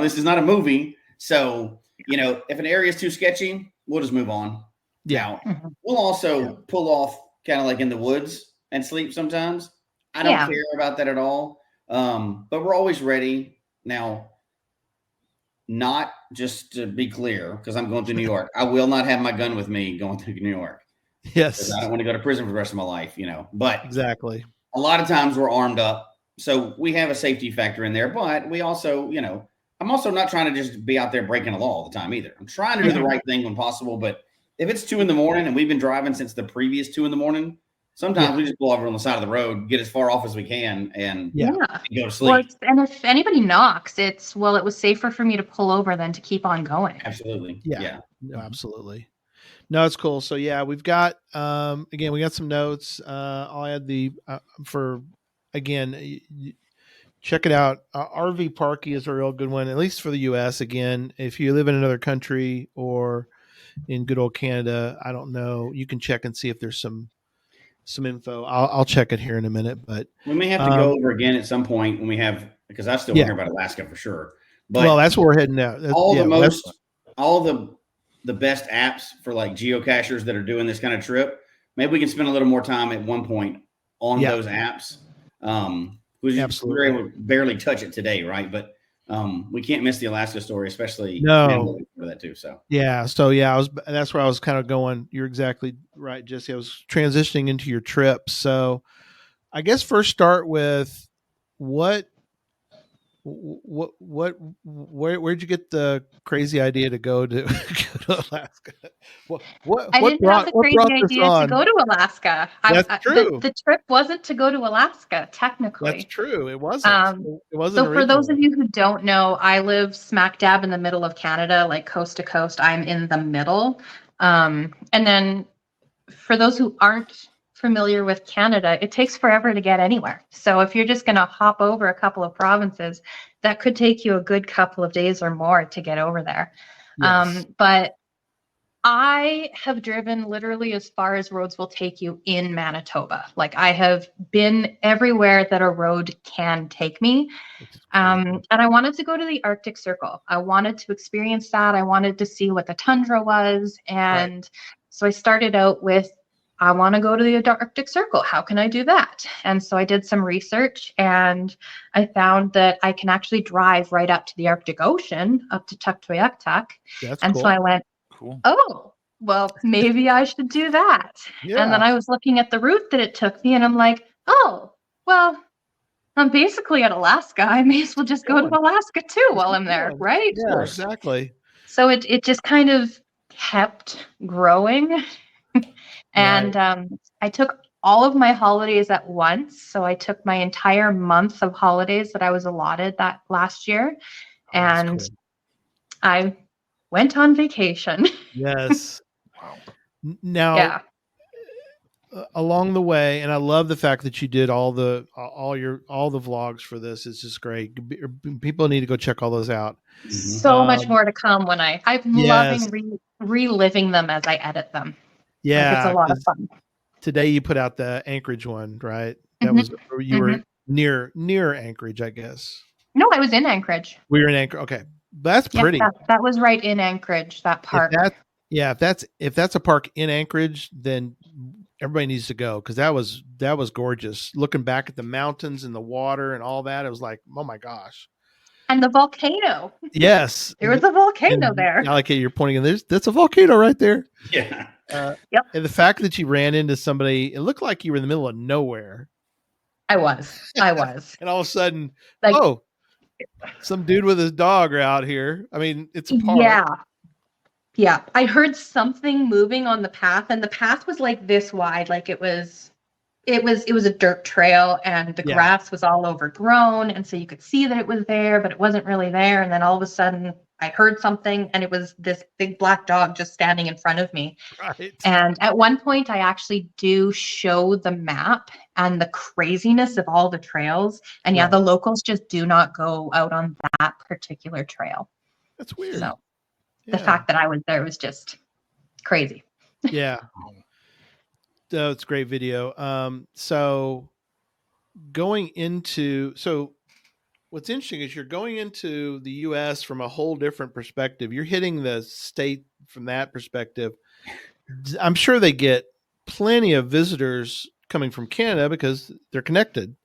this is not a movie. So, you know, if an area is too sketchy, we'll just move on. Yeah. Now, we'll also pull off kind of like in the woods and sleep sometimes. I don't care about that at all. But we're always ready. Now, not just to be clear, because I'm going to New York. I will not have my gun with me going to New York. Yes. I don't want to go to prison for the rest of my life, you know. But exactly. A lot of times we're armed up. So we have a safety factor in there. But we also, you know, I'm also not trying to just be out there breaking the law all the time either. I'm trying to do the right thing when possible. But if it's 2 a.m. and we've been driving since the previous 2 a.m, sometimes we just pull over on the side of the road, get as far off as we can, and go to sleep. Well, and if anybody knocks, it was safer for me to pull over than to keep on going. Absolutely. Yeah. No, absolutely. No, it's cool. So yeah, we've got again, we got some notes. I'll add the check it out. RV Parky is a real good one, at least for the U.S. Again, if you live in another country or in good old Canada, I don't know. You can check and see if there's some info. I'll check it here in a minute, but we may have to go over again at some point when we have, because I still want to hear about Alaska for sure. But well, that's where we're heading now. All the best apps for like geocachers that are doing this kind of trip. Maybe we can spend a little more time at one point on those apps. We were able to barely touch it today, right? But we can't miss the Alaska story, especially for that too. So that's where I was kind of going. You're exactly right, Jesse. I was transitioning into your trip. So I guess first start with where'd you get the crazy idea to go to Alaska? I didn't have the crazy idea to go to Alaska. That's true. The trip wasn't to go to Alaska, technically. That's true. It wasn't. It wasn't. So for those of you who don't know, I live smack dab in the middle of Canada, like coast to coast. I'm in the middle. And then for those who aren't familiar with Canada, it takes forever to get anywhere. So if you're just going to hop over a couple of provinces, that could take you a good couple of days or more to get over there. Yes. But I have driven literally as far as roads will take you in Manitoba. Like I have been everywhere that a road can take me. And I wanted to go to the Arctic Circle. I wanted to experience that. I wanted to see what the tundra was. And so I started out with, I want to go to the Arctic Circle. How can I do that? And so I did some research and I found that I can actually drive right up to the Arctic Ocean, up to Tuktoyaktuk. And cool. so I went, oh, well, maybe I should do that. Yeah. And then I was looking at the route that it took me and I'm like, oh, well, I'm basically at Alaska. I may as well just go to Alaska too while I'm there, right? Yeah, exactly. So it just kind of kept growing. And I took all of my holidays at once. So I took my entire month of holidays that I was allotted that last year. And I went on vacation. Yes. Wow. Now, along the way, and I love the fact that you did all the vlogs for this. It's just great. People need to go check all those out. So much more to come when I'm loving reliving them as I edit them. Yeah, it's a lot of fun. Today you put out the Anchorage one, right? That was you were near Anchorage, I guess. No, I was in Anchorage. We were in Anchorage. Okay, that's pretty. That was right in Anchorage. That park. If that's a park in Anchorage, then everybody needs to go because that was gorgeous. Looking back at the mountains and the water and all that, it was like, oh my gosh. And the volcano. Yes, there was a volcano there. I like it. You're pointing in. That's a volcano right there. Yeah. Yep. And the fact that you ran into somebody, it looked like you were in the middle of nowhere. I was. And all of a sudden, some dude with his dog are out here. I mean, it's a park. Yeah. I heard something moving on the path, and the path was like this wide. Like it was a dirt trail, and the grass was all overgrown, and so you could see that it was there, but it wasn't really there. And then all of a sudden, I heard something, and it was this big black dog just standing in front of me. Right. And at one point, I actually do show the map and the craziness of all the trails. And the locals just do not go out on that particular trail. That's weird. So the fact that I was there was just crazy. Yeah. So it's a great video. So what's interesting is you're going into the U.S. from a whole different perspective. You're hitting the state from that perspective. I'm sure they get plenty of visitors coming from Canada because they're connected.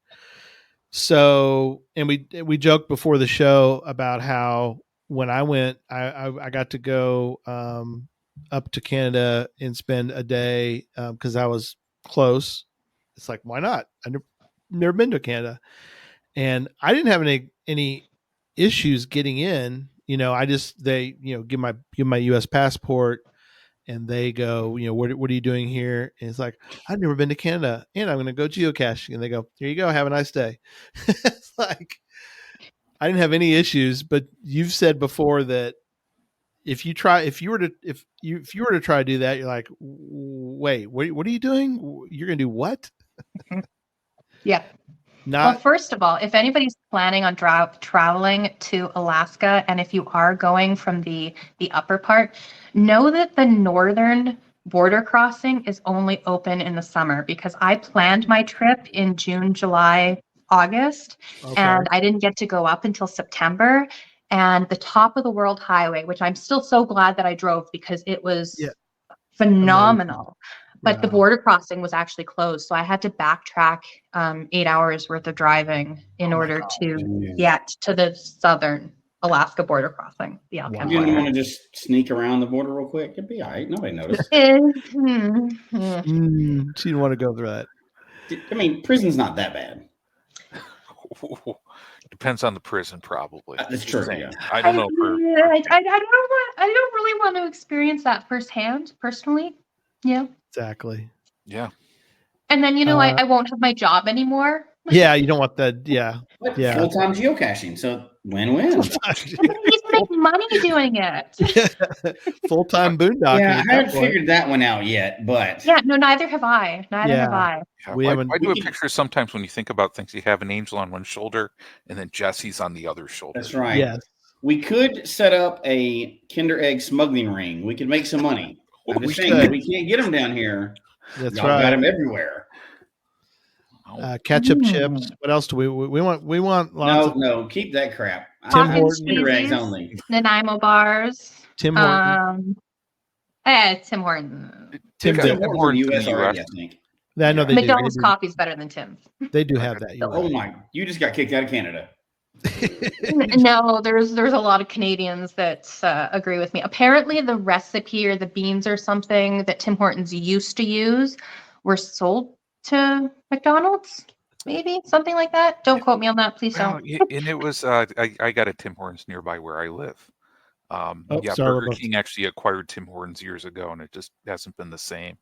So, and we joked before the show about how when I went, I got to go up to Canada and spend a day because I was close. It's like, why not? I've never been to Canada. And I didn't have any issues getting in. They give my U.S. passport, and they go, what are you doing here? And it's like, I've never been to Canada, and I'm going to go geocaching. And they go, here you go, have a nice day. It's like I didn't have any issues. But you've said before that if you were to try to do that, you're like, wait, what are you doing? You're going to do what? Yeah. Well, first of all, if anybody's planning on traveling to Alaska, and if you are going from the upper part, know that the northern border crossing is only open in the summer, because I planned my trip in June, July, August, and I didn't get to go up until September. And the top of the World Highway, which I'm still so glad that I drove because it was phenomenal. Amazing. But the border crossing was actually closed. So I had to backtrack 8 hours worth of driving in order to get to the southern Alaska border crossing. The Alcan You didn't want to just sneak around the border real quick? It'd be all right. Nobody noticed. She didn't want to go through that. I mean, prison's not that bad. Depends on the prison, probably. That's true. Yeah. I don't know. I don't really want to experience that firsthand, personally. Yeah. Exactly. Yeah. And then, I won't have my job anymore. Yeah, you don't want that. Yeah. Yeah. Full-time geocaching. So win-win. You need to make money doing it. Full-time boondocking. Yeah, I haven't figured that one out yet, but. Yeah, no, neither have I. Yeah, I do a picture sometimes when you think about things. You have an angel on one shoulder and then Jesse's on the other shoulder. That's right. Yes. We could set up a Kinder Egg smuggling ring. We could make some money. I'm just saying, we can't get them down here. That's Y'all right. got them everywhere. Ketchup chips. What else do we want? We want lots no, keep that crap. Tim Hortons, cheesies, only. Nanaimo bars. Tim Hortons. Tim Hortons. Tim Hortons in the US already, I think. I know they McDonald's coffee is better than Tim's. They do have that. Oh my! You just got kicked out of Canada. No, there's a lot of Canadians that agree with me. Apparently, the recipe or the beans or something that Tim Hortons used to use were sold to McDonald's. Maybe something like that. Don't quote me on that, please don't. And it was I got a Tim Hortons nearby where I live. Burger King actually acquired Tim Hortons years ago, and it just hasn't been the same.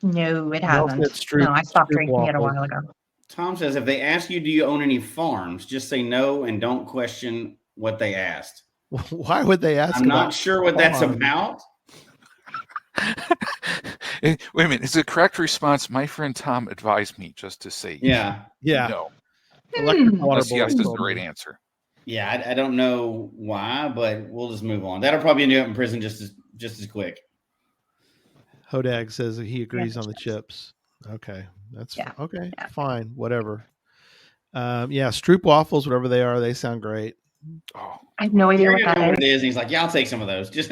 No, it hasn't. I stopped drinking it a while ago. Tom says, if they ask you, do you own any farms, just say no and don't question what they asked. Why would they ask? I'm not sure what that's about. Wait a minute. Is the correct response, my friend Tom advised me just to say yeah. No. Unless yes is the right answer. Yeah, I don't know why, but we'll just move on. That'll probably end you up in prison just as quick. Hodag says that he agrees on the chips. Okay. That's okay. Yeah. Fine. Whatever. Stroop waffles, whatever they are, they sound great. Oh, I have no idea what that is. It is. And he's like, yeah, I'll take some of those. Just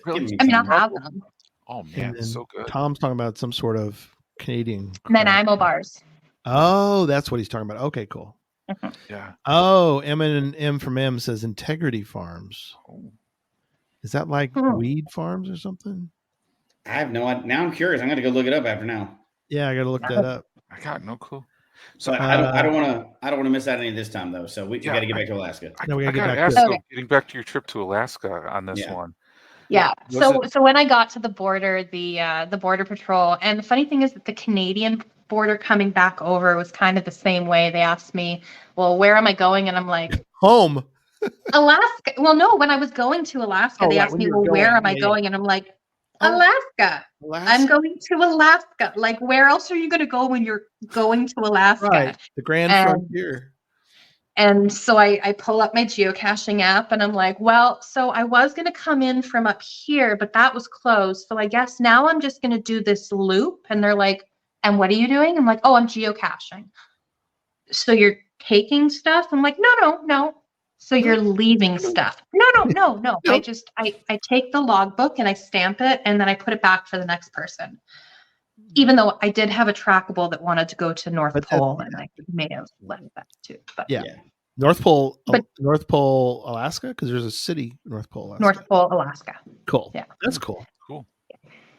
really? I'll have them. Oh man, so good. Tom's talking about some sort of Canadian Nanaimo bars. Oh, that's what he's talking about. Okay, cool. Yeah. Oh, M from M says Integrity Farms. Is that like weed farms or something? I have no idea. Now I'm curious. I'm going to go look it up after now. Yeah, I got to look that up. I got no clue. So I don't want to miss out any this time though. So we got to get back to Alaska. I got to ask you, getting back to your trip to Alaska on this one. Yeah. So when I got to the border, the border patrol, and the funny thing is that the Canadian border coming back over was kind of the same way. They asked me, well, where am I going? And I'm like, home. Alaska. Well, no, when I was going to Alaska, they asked me, well, where am I going? And I'm like, Alaska. I'm going to Alaska. Like, where else are you going to go when you're going to Alaska? Right. The Grand Frontier. And so I pull up my geocaching app and I'm like, well, so I was going to come in from up here, but that was closed. So I guess now I'm just going to do this loop. And they're like, and what are you doing? I'm like, oh, I'm geocaching. So you're taking stuff? I'm like, no. So you're leaving stuff? No. I take the logbook and I stamp it and then I put it back for the next person. Even though I did have a trackable that wanted to go to North Pole, and I may have left that too. But yeah. North Pole, Alaska, because there's a city, North Pole, Alaska. North Pole, Alaska. Cool. Yeah, that's cool. Cool.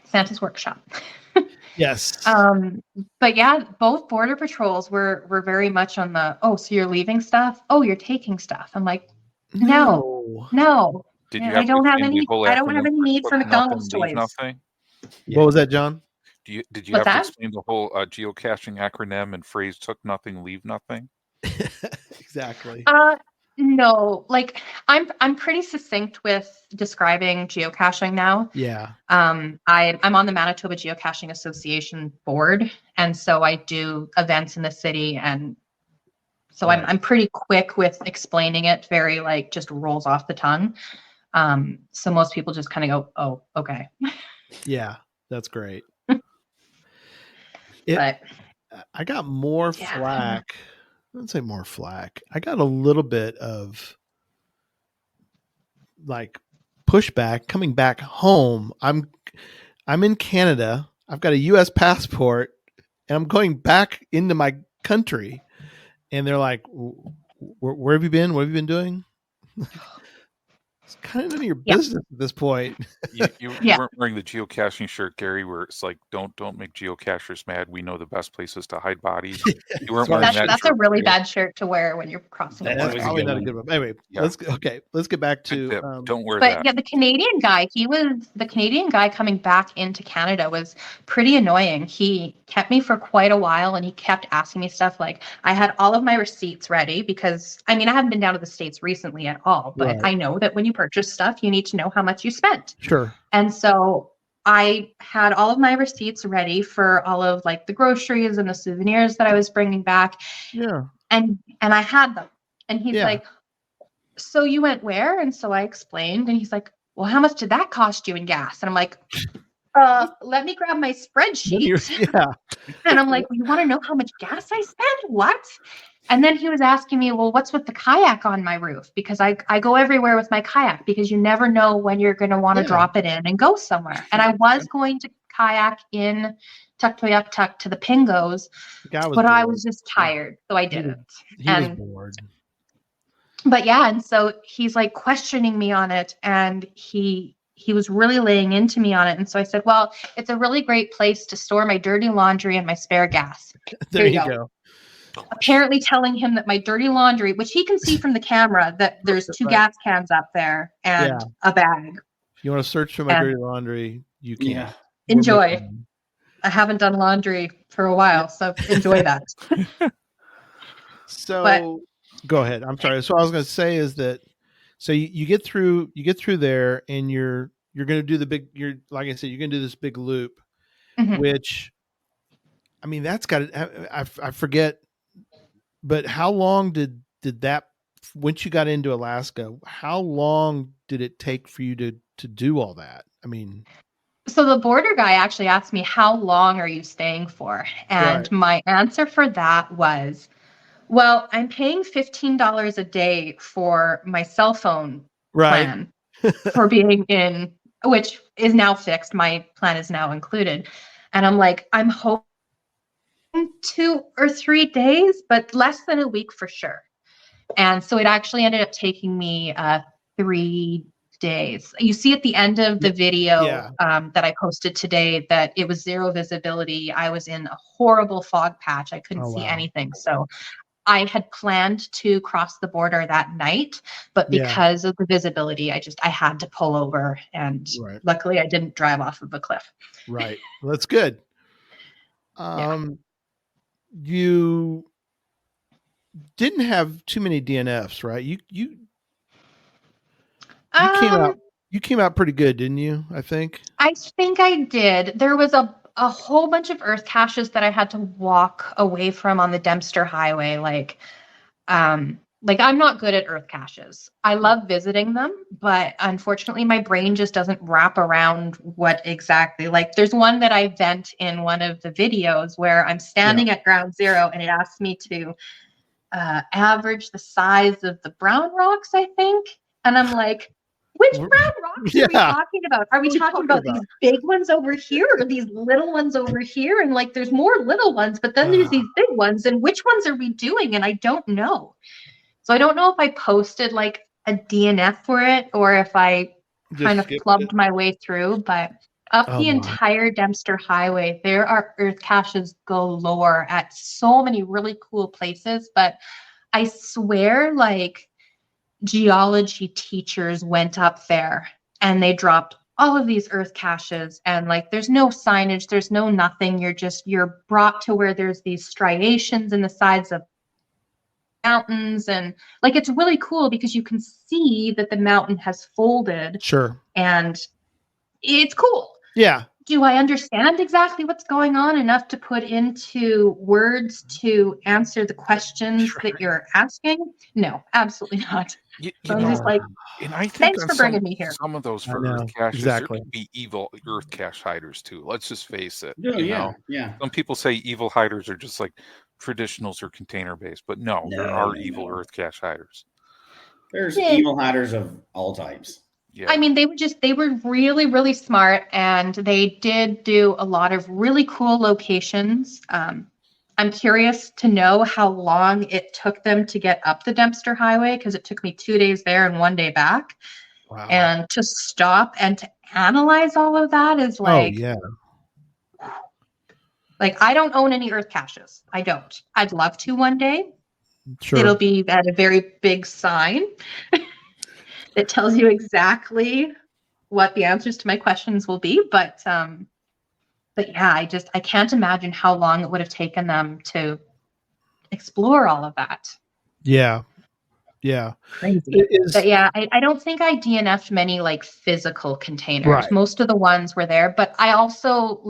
Santa's workshop. Yes. But yeah, both border patrols were very much on the, so you're leaving stuff. Oh, you're taking stuff. I'm like, no. Did you I don't have any need for McDonald's toys. Yeah. What was that, John? Did you have to explain the whole geocaching acronym and phrase took nothing, leave nothing? Exactly. No, like I'm pretty succinct with describing geocaching now. Yeah. I'm on the Manitoba Geocaching Association board, and so I do events in the city, and so I'm pretty quick with explaining it. Very like just rolls off the tongue. So most people just kind of go, "Oh, okay." Yeah, that's great. But I got more flack. I wouldn't say more flack. I got a little bit of like pushback coming back home. I'm in Canada. I've got a US passport and I'm going back into my country. And they're like, where have you been? What have you been doing? It's kind of none of your business at this point. You weren't wearing the geocaching shirt, Gary, where it's like, don't make geocachers mad. We know the best places to hide bodies. You weren't wearing that. That's a really bad shirt to wear when you're crossing. That's probably not a good one. Anyway, let's get back to. Don't wear that. But yeah, the Canadian guy coming back into Canada was pretty annoying. He kept me for quite a while, and he kept asking me stuff like, I had all of my receipts ready because I haven't been down to the States recently at all, but I know that when you purchase stuff, you need to know how much you spent. Sure. And so I had all of my receipts ready for all of like the groceries and the souvenirs that I was bringing back. Yeah. And I had them. And he's like, so you went where? And so I explained, and he's like, well, how much did that cost you in gas? And I'm like, let me grab my spreadsheet. Yeah. And I'm like, well, you want to know how much gas I spent? What? And then he was asking me, well, what's with the kayak on my roof? Because I go everywhere with my kayak because you never know when you're going to want to drop it in and go somewhere. And I was going to kayak in Tuktoyaktuk to the Pingos, but I was just tired, so I didn't. He was bored. But yeah, and so he's like questioning me on it, and he was really laying into me on it. And so I said, well, it's a really great place to store my dirty laundry and my spare gas. There you go. Apparently telling him that my dirty laundry, which he can see from the camera, that there's 2 gas cans up there and a bag. If you want to search for my dirty laundry, you can. Yeah. Enjoy. I haven't done laundry for a while, so enjoy that. So go ahead. I'm sorry. So what I was going to say is that, so you get through there, and you're going to do like I said, you're going to do this big loop, which, I mean, that's got to, I forget, but how long did that, once you got into Alaska, how long did it take for you to do all that? I mean, so the border guy actually asked me, how long are you staying for? And my answer for that was, well, I'm paying $15 a day for my cell phone plan for being in, which is now fixed. My plan is now included. And I'm like, I'm hoping 2 or 3 days, but less than a week for sure. And so it actually ended up taking me 3 days. You see at the end of the video that I posted today that it was 0 visibility. I was in a horrible fog patch. I couldn't see anything. So I had planned to cross the border that night, but because of the visibility, I had to pull over, and luckily I didn't drive off of a cliff. Right. Well, that's good. You didn't have too many DNFs, right? You came out pretty good, didn't you? I think I did. There was a whole bunch of earth caches that I had to walk away from on the Dempster Highway. Like I'm not good at earth caches. I love visiting them, but unfortunately my brain just doesn't wrap around what exactly. Like there's one that I vent in one of the videos where I'm standing at ground zero, and it asks me to average the size of the brown rocks, I think. And I'm like, which brown rocks are we talking about? Are we talking about these big ones over here, or these little ones over here? And like, there's more little ones, but then there's these big ones, and which ones are we doing? And I don't know. So I don't know if I posted like a DNF for it, or if I kind of clubbed my way through, but up the entire Dempster Highway, there are earth caches galore at so many really cool places. But I swear, like, geology teachers went up there and they dropped all of these earth caches, and like there's no signage, there's no nothing. You're brought to where there's these striations in the sides of mountains, and like it's really cool because you can see that the mountain has folded. Sure. And it's cool. Yeah. Do I understand exactly what's going on enough to put into words to answer the questions that you're asking? No, absolutely not. I'm just like, and I think thanks for bringing me here. Some of those for earth caches would be evil earth cache hiders too. Let's just face it. Yeah. Some people say evil hiders are just like traditionals or container based, but no, there are evil earth cache hiders. There's evil hiders of all types. Yeah. I mean, they were really, really smart, and they did do a lot of really cool locations. I'm curious to know how long it took them to get up the Dempster Highway, because it took me 2 days there and 1 day back. Wow. And to stop and to analyze all of that is like, like I don't own any earth caches. I don't. I'd love to one day. Sure. It'll be at a very big sign. It tells you exactly what the answers to my questions will be. But yeah, I can't imagine how long it would have taken them to explore all of that. Yeah. Yeah. Crazy. But yeah, I don't think I DNF'd many like physical containers. Right. Most of the ones were there, but I also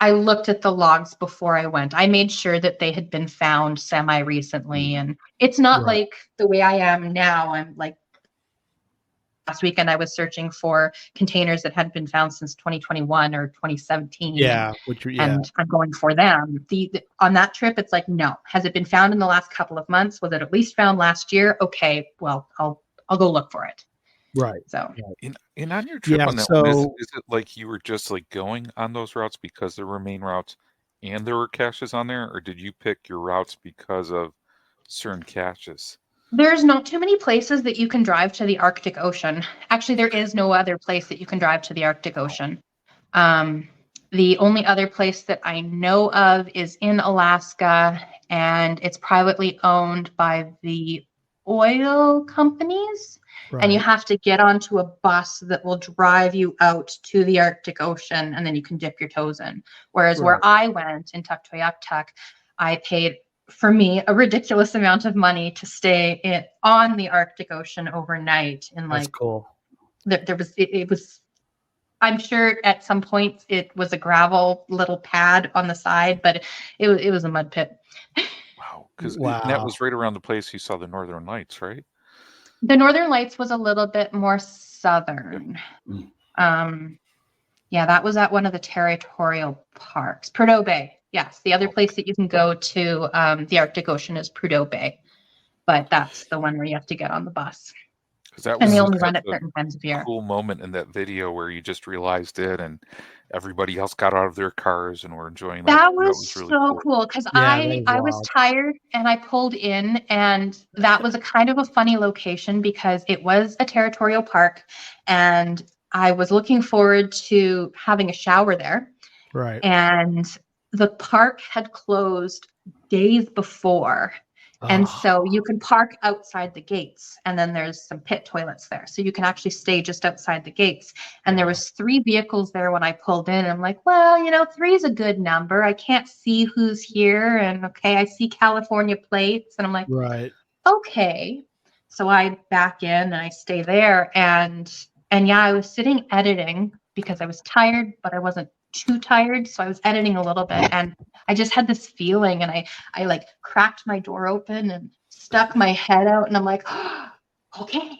I looked at the logs before I went. I made sure that they had been found semi-recently, and it's not like the way I am now. I'm like last weekend I was searching for containers that hadn't been found since 2021 or 2017. Yeah, and I'm going for them. On that trip, it's like, no. Has it been found in the last couple of months? Was it at least found last year? Okay, well, I'll go look for it. Right. So, and on your trip on that one, is it like you were just like going on those routes because there were main routes and there were caches on there, or did you pick your routes because of certain caches? There's not too many places that you can drive to the Arctic Ocean. Actually, there is no other place that you can drive to the Arctic Ocean. The only other place that I know of is in Alaska, and it's privately owned by the oil companies. Right. And you have to get onto a bus that will drive you out to the Arctic Ocean, and then you can dip your toes in. Whereas where I went in Tuktoyaktuk, I paid, for me, a ridiculous amount of money to stay on the Arctic Ocean overnight. And that's cool. It was, I'm sure at some point it was a gravel little pad on the side, but it was a mud pit. Wow. Because that was right around the place you saw the Northern Lights, right? The Northern Lights was a little bit more southern. Yeah, that was at one of the territorial parks. Prudhoe Bay. Yes, the other place that you can go to the Arctic Ocean is Prudhoe Bay, but that's the one where you have to get on the bus. And they only run at certain times of year. Cool moment in that video where you just realized it, and everybody else got out of their cars and were enjoying that. That was really so cool because I was tired and I pulled in, and that was a kind of a funny location because it was a territorial park, and I was looking forward to having a shower there. Right. And the park had closed days before. And so you can park outside the gates, and then there's some pit toilets there. So you can actually stay just outside the gates. And there was 3 vehicles there when I pulled in. And I'm like, well, 3 is a good number. I can't see who's here. And okay, I see California plates. And I'm like, right. Okay. So I back in and I stay there. And yeah, I was sitting editing because I was tired, but I wasn't too tired. So I was editing a little bit, and I just had this feeling, and I like cracked my door open and stuck my head out, and I'm like, oh, okay,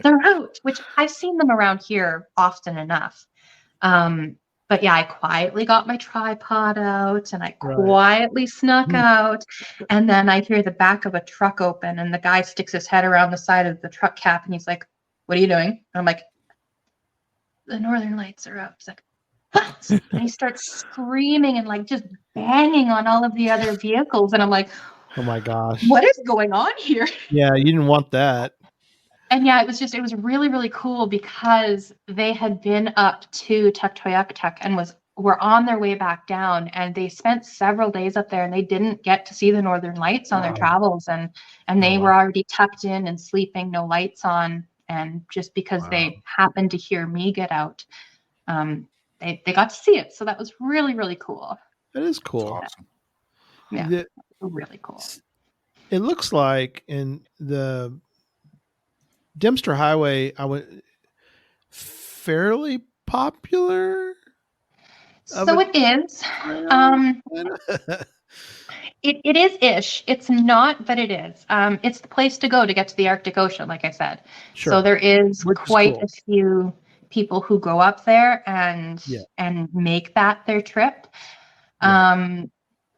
they're out, which I've seen them around here often enough. But yeah, I quietly got my tripod out and I quietly snuck out, and then I hear the back of a truck open, and the guy sticks his head around the side of the truck cap, and he's like, what are you doing? And I'm like, the Northern Lights are out. He's like, what? And he starts screaming and like just banging on all of the other vehicles. And I'm like, oh my gosh, what is going on here? Yeah, you didn't want that. And yeah, it was really, really cool because they had been up to Tuktoyaktuk and were on their way back down, and they spent several days up there, and they didn't get to see the Northern Lights on their travels, and they were already tucked in and sleeping, no lights on. And just because they happened to hear me get out, they got to see it. So that was really, really cool. That is cool. Awesome. Yeah, really cool. It looks like in the Dempster Highway, I went fairly popular. So it is. It is ish. It's not, but it is. It's the place to go to get to the Arctic Ocean, like I said. Sure. So there is quite a few people who go up there and make that their trip.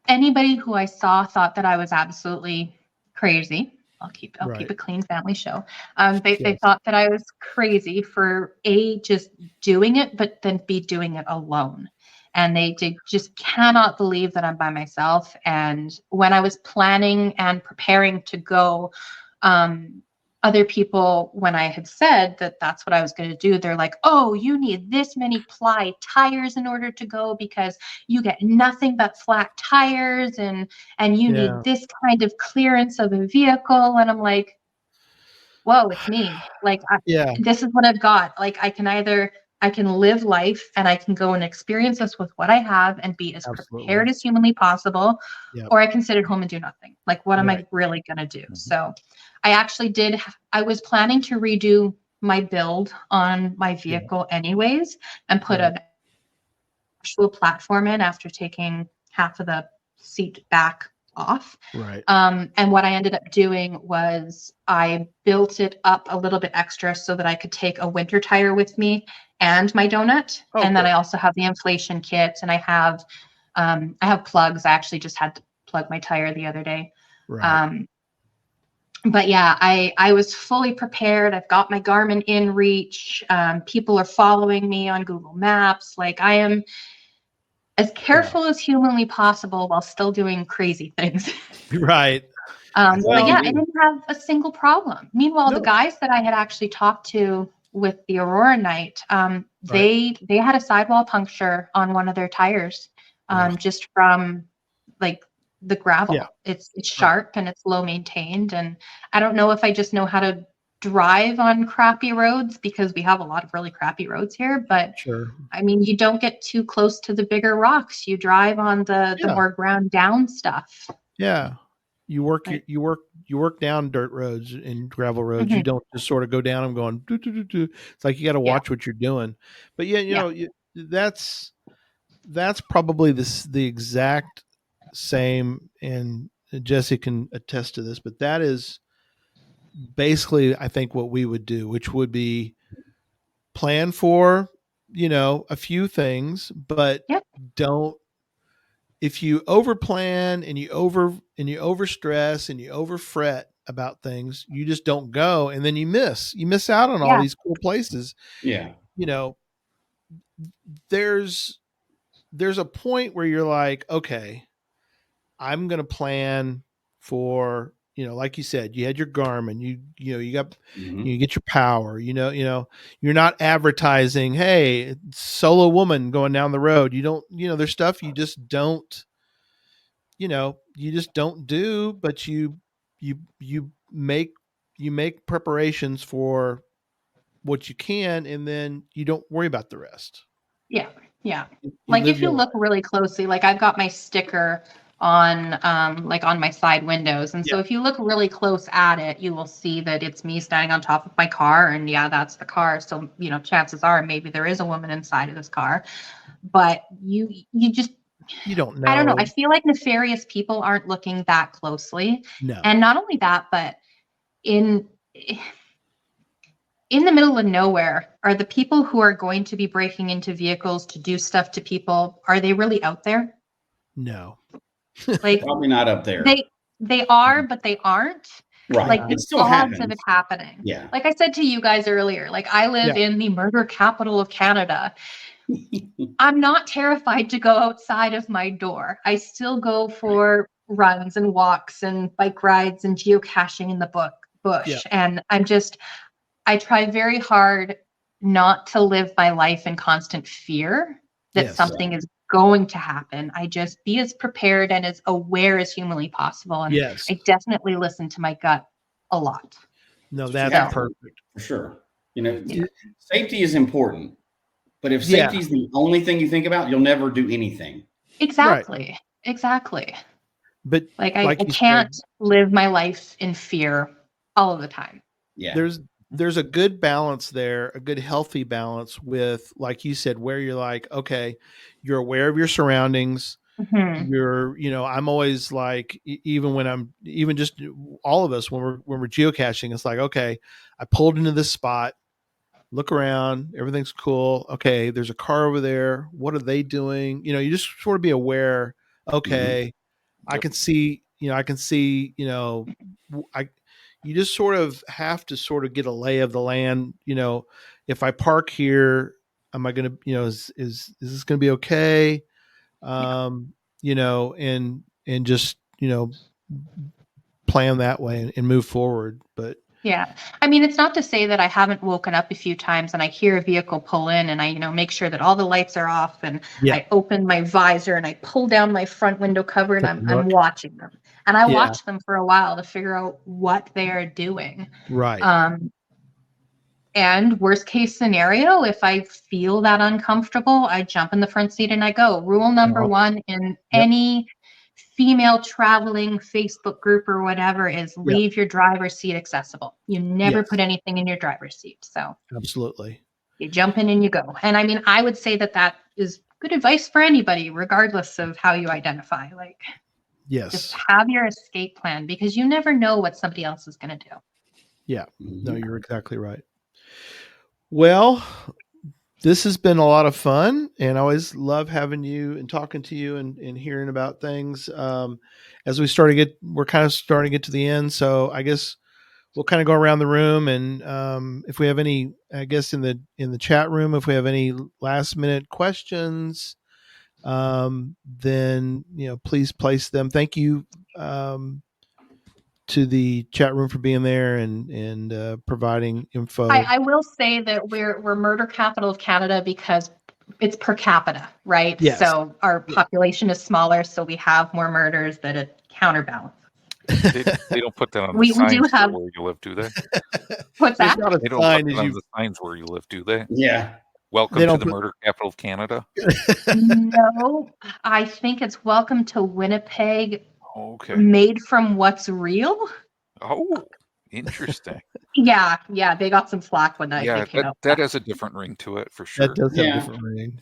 Anybody who I saw thought that I was absolutely crazy. I'll keep a clean family show. They thought that I was crazy for just doing it, but then B, doing it alone. And they just cannot believe that I'm by myself. And when I was planning and preparing to go, other people, when I had said that that's what I was going to do, they're like, oh, you need this many ply tires in order to go because you get nothing but flat tires, and you need this kind of clearance of a vehicle. And I'm like, whoa, it's me. Like, this is what I've got. Like, I can live life and I can go and experience this with what I have and be as prepared as humanly possible, or I can sit at home and do nothing. Like, what am I really going to do? Mm-hmm. So I was planning to redo my build on my vehicle anyways, and put an actual platform in after taking half of the seat back off. Right. And what I ended up doing was I built it up a little bit extra so that I could take a winter tire with me and my donut. And then I also have the inflation kit, and I have plugs. I actually just had to plug my tire the other day. Right. But yeah, I was fully prepared. I've got my Garmin InReach. People are following me on Google Maps. Like, I am as careful as humanly possible while still doing crazy things. Right. But yeah, I didn't have a single problem. Meanwhile, the guys that I had actually talked to with the Aurora Night, they had a sidewall puncture on one of their tires, just from like the gravel. Yeah. It's sharp and it's low maintained. And I don't know if I just know how to drive on crappy roads, because we have a lot of really crappy roads here. But sure, I mean, you don't get too close to the bigger rocks. You drive on the more ground down stuff. Yeah. You work down dirt roads and gravel roads. You don't just sort of go down them going do, do, do, do. It's like you got to watch what you're doing. But yeah, you know, that's probably the exact same, and Jesse can attest to this, but that is basically, I think, what we would do, which would be plan for, you know, a few things, but don't, if you over plan and you over stress and you over fret about things, you just don't go, and then you miss out on all these cool places. Yeah. You know, there's a point where you're like, okay, I'm going to plan for, you know, like you said, you had your Garmin, you got, you get your power, you know, you're not advertising, hey, solo woman going down the road. You don't, you know, there's stuff you just don't, you know, you just don't do, but you make preparations for what you can, and then you don't worry about the rest. Yeah. Yeah. Like, if you look really closely, like I've got my sticker on like on my side windows, and so if you look really close at it, you will see that it's me standing on top of my car, and that's the car. So, you know, chances are maybe there is a woman inside of this car, but you don't know. I don't know. I feel like nefarious people aren't looking that closely. No. And not only that, but in the middle of nowhere, are the people who are going to be breaking into vehicles to do stuff to people, are they really out there? No. Like, probably not up there. They are, but they aren't. Right. Like, the odds of it happening. Yeah. Like I said to you guys earlier, like, I live in the murder capital of Canada. I'm not terrified to go outside of my door. I still go for runs and walks and bike rides and geocaching in the bush. Yeah. And I try very hard not to live my life in constant fear that something is going to happen. I just be as prepared and as aware as humanly possible. And I definitely listen to my gut a lot. No, that's perfect. For sure. You know, safety is important, but if safety is the only thing you think about, you'll never do anything. Exactly. Right. Exactly. But like I can't live my life in fear all of the time. Yeah. There's a good balance there, a good healthy balance with, like you said, where you're like, okay, you're aware of your surroundings. You're, you know, I'm always like, even just all of us, when we're geocaching, it's like, okay, I pulled into this spot, look around, everything's cool. Okay, there's a car over there. What are they doing? You know, you just sort of be aware. Okay, I can see, you know, you just sort of have to sort of get a lay of the land. You know, if I park here, am I going to, you know, is this going to be okay? You know, and just, you know, plan that way and move forward. But yeah, I mean, it's not to say that I haven't woken up a few times and I hear a vehicle pull in and I, you know, make sure that all the lights are off and I open my visor and I pull down my front window cover and I'm watching them. And I watch them for a while to figure out what they are doing. Right. And worst case scenario, if I feel that uncomfortable, I jump in the front seat and I go. Rule number one in any female traveling Facebook group or whatever is leave your driver's seat accessible. You never put anything in your driver's seat. So absolutely. You jump in and you go. And I mean, I would say that is good advice for anybody, regardless of how you identify. Like, Yes. Just have your escape plan, because you never know what somebody else is going to do. Yeah. No, you're exactly right. Well, this has been a lot of fun, and I always love having you and talking to you and hearing about things. As we're kind of starting to get to the end, so I guess we'll kind of go around the room, and if we have any, I guess in the chat room, if we have any last minute questions, then please place them. Thank you to the chat room for being there and providing info. I will say that we're murder capital of Canada because it's per capita, right? Yes. So our population is smaller, so we have more murders that it counterbalance. They don't put that on the signs where you live, do they? What's that? They don't put that on the signs where you live, do they? Yeah. Welcome to the murder capital of Canada. No, I think it's welcome to Winnipeg. Okay. Made from what's real. Oh, interesting. Yeah, they got some flack when that came out. That has a different ring to it for sure. That does have a different ring.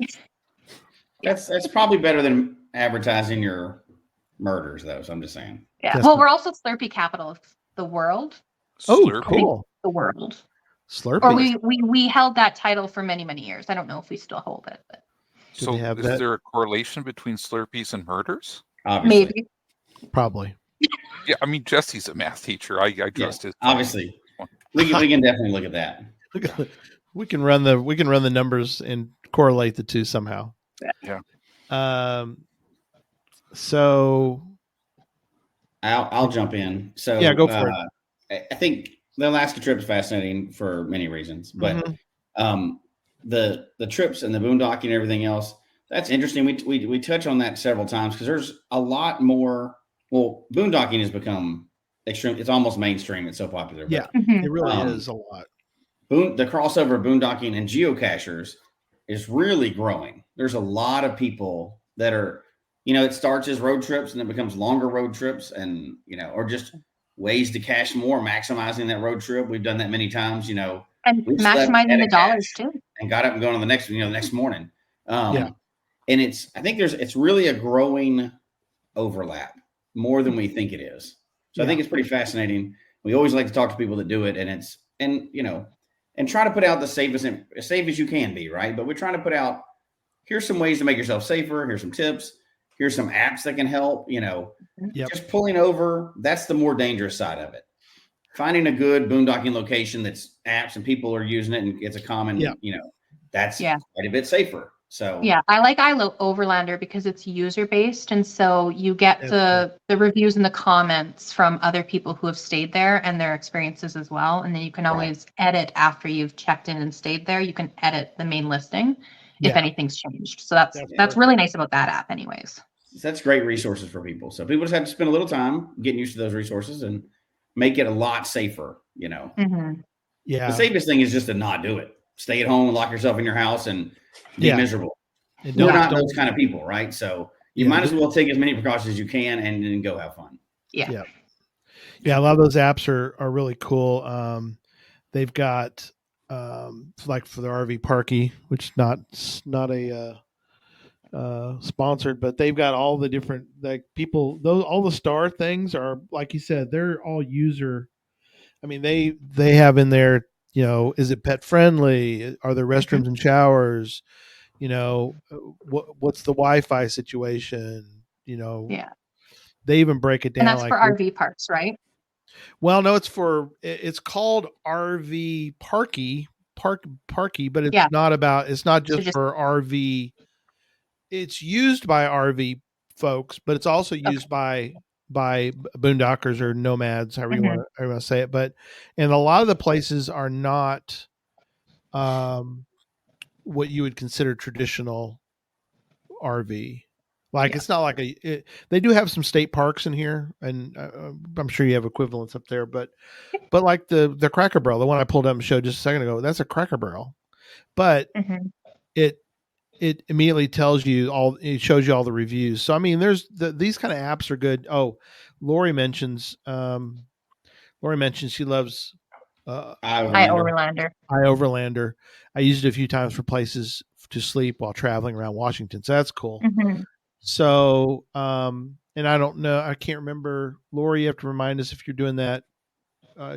That's probably better than advertising your murders, though. So I'm just saying. Yeah. Well, we're also Slurpee capital of the world. Oh, cool. The world. Slurpee. Or we held that title for many, many years. I don't know if we still hold it. But. So is there a correlation between Slurpees and murders? Obviously. Maybe. Probably. Yeah, I mean, Jesse's a math teacher. I trust his. Obviously, we can definitely look at that. We can run the numbers and correlate the two somehow. Yeah. So I'll jump in. So yeah, go for it. I think the Alaska trip is fascinating for many reasons, but the trips and the boondocking and everything else, that's interesting. We touch on that several times because there's a lot more. Well, boondocking has become extreme. It's almost mainstream. It's so popular. Yeah, it really is a lot. The crossover of boondocking and geocachers is really growing. There's a lot of people that are, it starts as road trips and it becomes longer road trips and, or just ways to cache more, maximizing that road trip. We've done that many times, and maximizing the dollars too. And got up and going on the next, the next morning. And I think it's really a growing overlap more than we think it is. So I think it's pretty fascinating. We always like to talk to people that do it, and try to put out the safest, as safe as you can be, right? But we're trying to put out, here's some ways to make yourself safer. Here's some tips. Here's some apps that can help, just pulling over. That's the more dangerous side of it. Finding a good boondocking location that's apps and people are using it and it's a common, that's quite a bit safer. So I like Overlander because it's user based, and so you get the reviews and the comments from other people who have stayed there and their experiences as well. And then you can always edit after you've checked in and stayed there. You can edit the main listing if anything's changed. So that's really nice about that app, anyways. That's great resources for people. So people just have to spend a little time getting used to those resources and make it a lot safer. Mm-hmm. Yeah, the safest thing is just to not do it. Stay at home and lock yourself in your house and be miserable. We're not those kind of people, right? So you might as well take as many precautions as you can and then go have fun. Yeah. A lot of those apps are really cool. They've got like for the RV Parky, which is not a sponsored, but they've got all the different people. All the star things are, like you said, they're all user. I mean, they have in there. Is it pet friendly? Are there restrooms and showers? What's the Wi-Fi situation? They even break it down. And that's for RV parks, right? Well, no, it's called RV Parky, but it's not just for RV. It's used by RV folks, but it's also used by boondockers or nomads, however you want to say it. And a lot of the places are not what you would consider traditional RV. It's not like they do have some state parks in here, and I'm sure you have equivalents up there, but like the Cracker Barrel, the one I pulled up and showed just a second ago, that's a Cracker Barrel, but it immediately tells you it shows you all the reviews. So I mean, these kind of apps are good. Oh, Lori mentions she loves iOverlander. I used it a few times for places to sleep while traveling around Washington. So that's cool. So And I don't know, I can't remember, Lori, you have to remind us if you're doing that,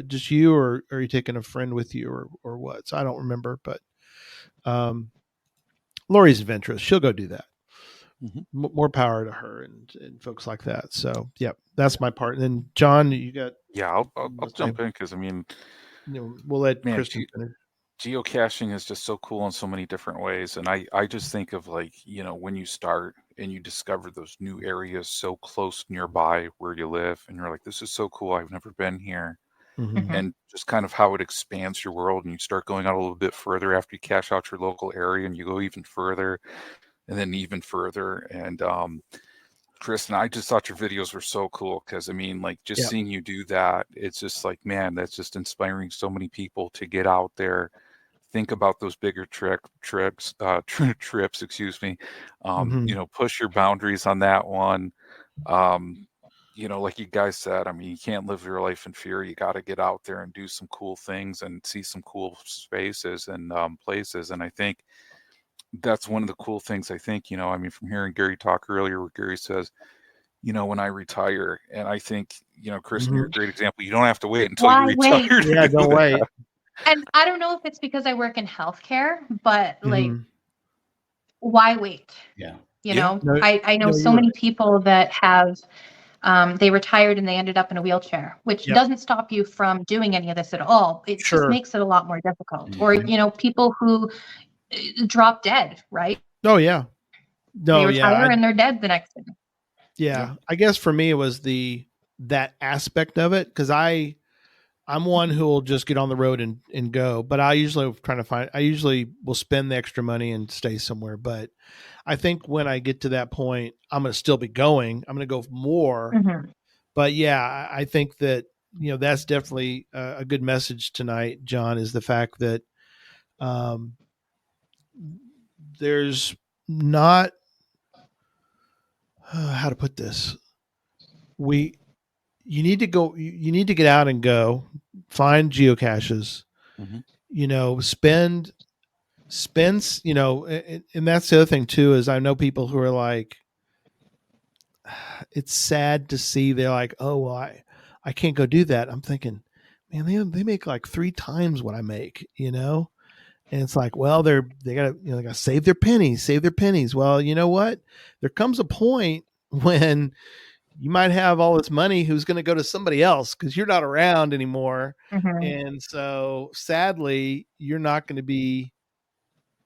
just you, or are you taking a friend with you, or what? So I don't remember, but Lori's adventurous. She'll go do that. More power to her and folks like that. So, yeah, that's my part. And then John, you got. Yeah, I'll jump in because I mean, we'll let man, Kristen finish. Geocaching is just so cool in so many different ways. And I just think of like, when you start and you discover those new areas so close nearby where you live, and you're like, this is so cool. I've never been here. And just kind of how it expands your world, and you start going out a little bit further after you cache out your local area, and you go even further and then even further. And Chris, and I just thought your videos were so cool because I mean, like, just seeing you do that, it's just like, man, that's just inspiring so many people to get out there, think about those bigger trips, excuse me. Push your boundaries on that one. Like you guys said, I mean, you can't live your life in fear. You got to get out there and do some cool things and see some cool spaces and places. And I think that's one of the cool things. I think, I mean, from hearing Gary talk earlier, where Gary says, when I retire, and I think, Kristen, you're a great example. You don't have to wait until you retire. Yeah, don't wait. And I don't know if it's because I work in healthcare, but like, why wait? Yeah. I know so many people that have, they retired and they ended up in a wheelchair, which doesn't stop you from doing any of this at all. It just makes it a lot more difficult. Or, people who drop dead, right? Oh, yeah. No, they retire and they're dead the next day. Yeah. I guess for me, it was that aspect of it. Cause I'm one who will just get on the road and go, but I usually will spend the extra money and stay somewhere. But I think when I get to that point, I'm going to still be going. I'm going to go more. But yeah, I think that, that's definitely a good message tonight, John, is the fact that there's not, how to put this. You need to go, you need to get out and go find geocaches, spend, and that's the other thing too, is I know people who are like, it's sad to see, they're like, oh, well, I can't go do that. I'm thinking, man, they make like 3 times what I make, and it's like, well, they gotta save their pennies. Well, you know what? There comes a point when you might have all this money who's going to go to somebody else because you're not around anymore. And so sadly, you're not going to be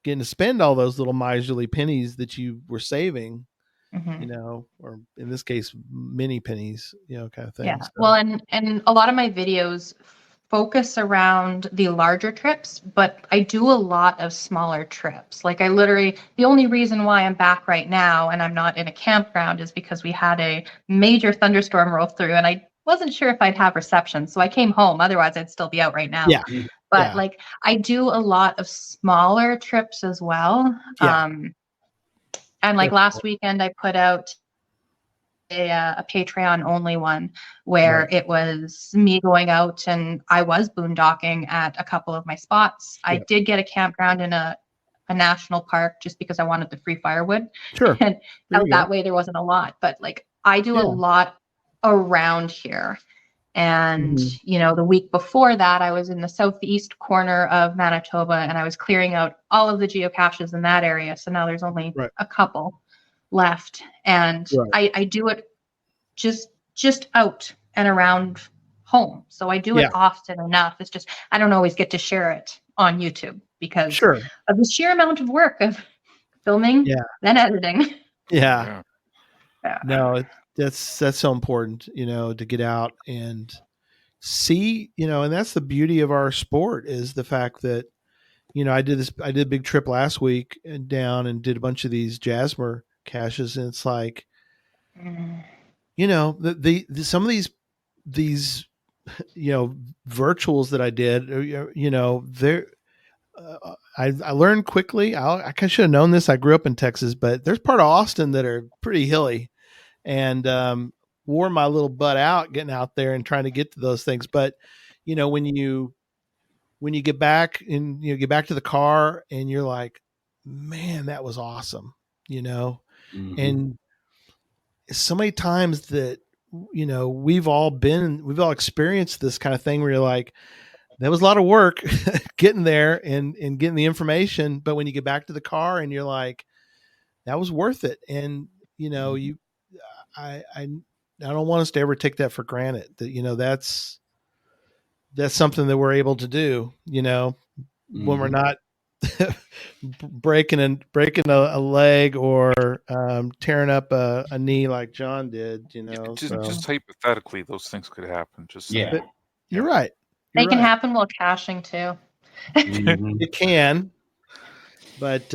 getting to spend all those little miserly pennies that you were saving, or in this case, mini pennies, kind of thing. Yeah. So. Well, and a lot of my videos focus around the larger trips, but I do a lot of smaller trips. Like the only reason why I'm back right now and I'm not in a campground is because we had a major thunderstorm roll through and I wasn't sure if I'd have reception. So I came home. Otherwise I'd still be out right now. Yeah. But like I do a lot of smaller trips as well. Yeah. And like last weekend I put out a Patreon only one where it was me going out and I was boondocking at a couple of my spots. I did get a campground in a national park just because I wanted the free firewood. Sure. And out that way there wasn't a lot, but like I do a lot around here. And, the week before that, I was in the southeast corner of Manitoba and I was clearing out all of the geocaches in that area. So now there's only a couple left. And I do it just out and around home. So I do it often enough. It's just, I don't always get to share it on YouTube because of the sheer amount of work of filming, then editing. Yeah. No, that's so important, to get out and see, and that's the beauty of our sport is the fact that, I did a big trip last week down and did a bunch of these Jasmer caches. And it's like, some of these, virtuals that I did, they're, I learned quickly. I should have known this. I grew up in Texas, but there's part of Austin that are pretty hilly, and wore my little butt out getting out there and trying to get to those things. But when you get back and get back to the car and you're like, man, that was awesome, and so many times that, we've all experienced this kind of thing where you're like, that was a lot of work getting there and getting the information. But when you get back to the car and you're like, that was worth it. And, I don't want us to ever take that for granted that, that's something that we're able to when we're not breaking a leg or tearing up a knee like John did, Just hypothetically, those things could happen. You're right. They can happen while caching too. It can, but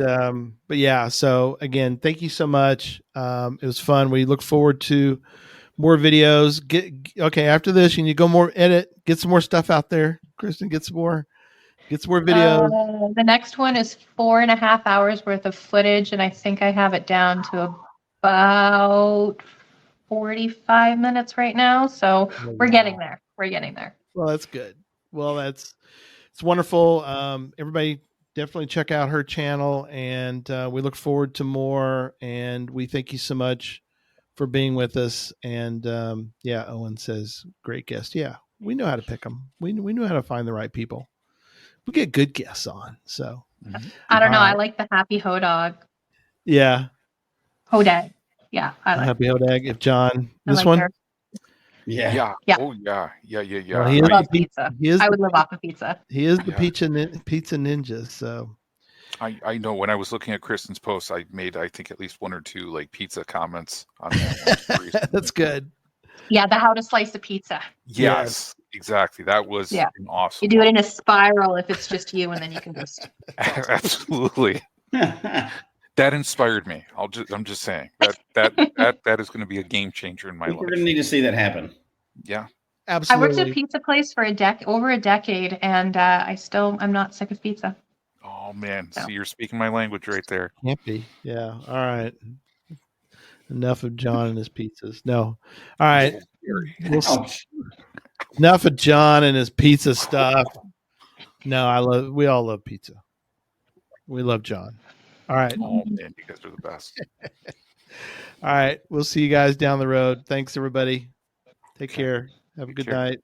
yeah. So again, thank you so much. It was fun. We look forward to more videos. After this, you need to go more edit, get some more stuff out there. Kristen, get some more videos. The next one is 4.5 hours worth of footage, and I think I have it down to about 45 minutes right now. So we're getting there. Well, that's good. Well, it's wonderful. Everybody definitely check out her channel, and we look forward to more. And we thank you so much for being with us. And Owen says, great guest. Yeah, we know how to pick them. We know how to find the right people. We get good guests on. So I don't know. I like the Happy Hodog. Yeah. Hodag. Yeah. I like Happy Hodag. If John, this like one. Her. Yeah. Oh yeah. Well, I love pizza. I would live off of pizza. He is the pizza ninja. So I know when I was looking at Kristen's post, I made, I think, at least one or two like pizza comments on that one. That's good. Yeah, the how to slice a pizza. Yes, exactly. That was awesome. You do it in a spiral if it's just you, and then you can just absolutely. That inspired me. I'm just saying that is going to be a game changer in my life. We're going to need to see that happen. Yeah, absolutely. I worked at a pizza place for over a decade, and I'm not sick of pizza. Oh man, so you're speaking my language right there. Can't be. Yeah. All right. Enough of John and his pizzas. No. All right. Enough of John and his pizza stuff. No, we all love pizza. We love John. All right. Oh man, you guys are the best. All right. We'll see you guys down the road. Thanks everybody. Take care. Have a good night.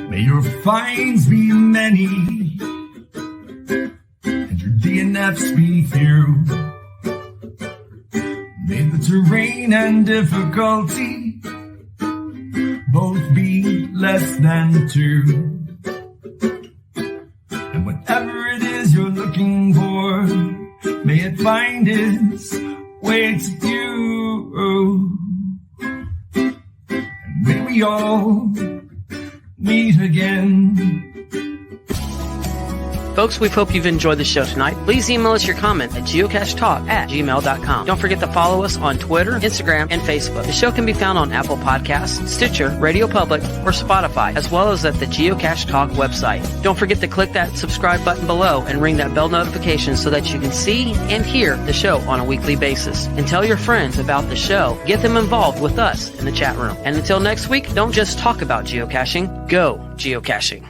May your finds be many, and your DNFs be few. May the terrain and difficulty both be less than 2. And whatever it is you're looking for, may it find its way to you. And may we all meet again. Folks, we hope you've enjoyed the show tonight. Please email us your comment at geocachetalk@gmail.com. Don't forget to follow us on Twitter, Instagram, and Facebook. The show can be found on Apple Podcasts, Stitcher, Radio Public, or Spotify, as well as at the Geocache Talk website. Don't forget to click that subscribe button below and ring that bell notification so that you can see and hear the show on a weekly basis. And tell your friends about the show. Get them involved with us in the chat room. And until next week, don't just talk about geocaching, go geocaching.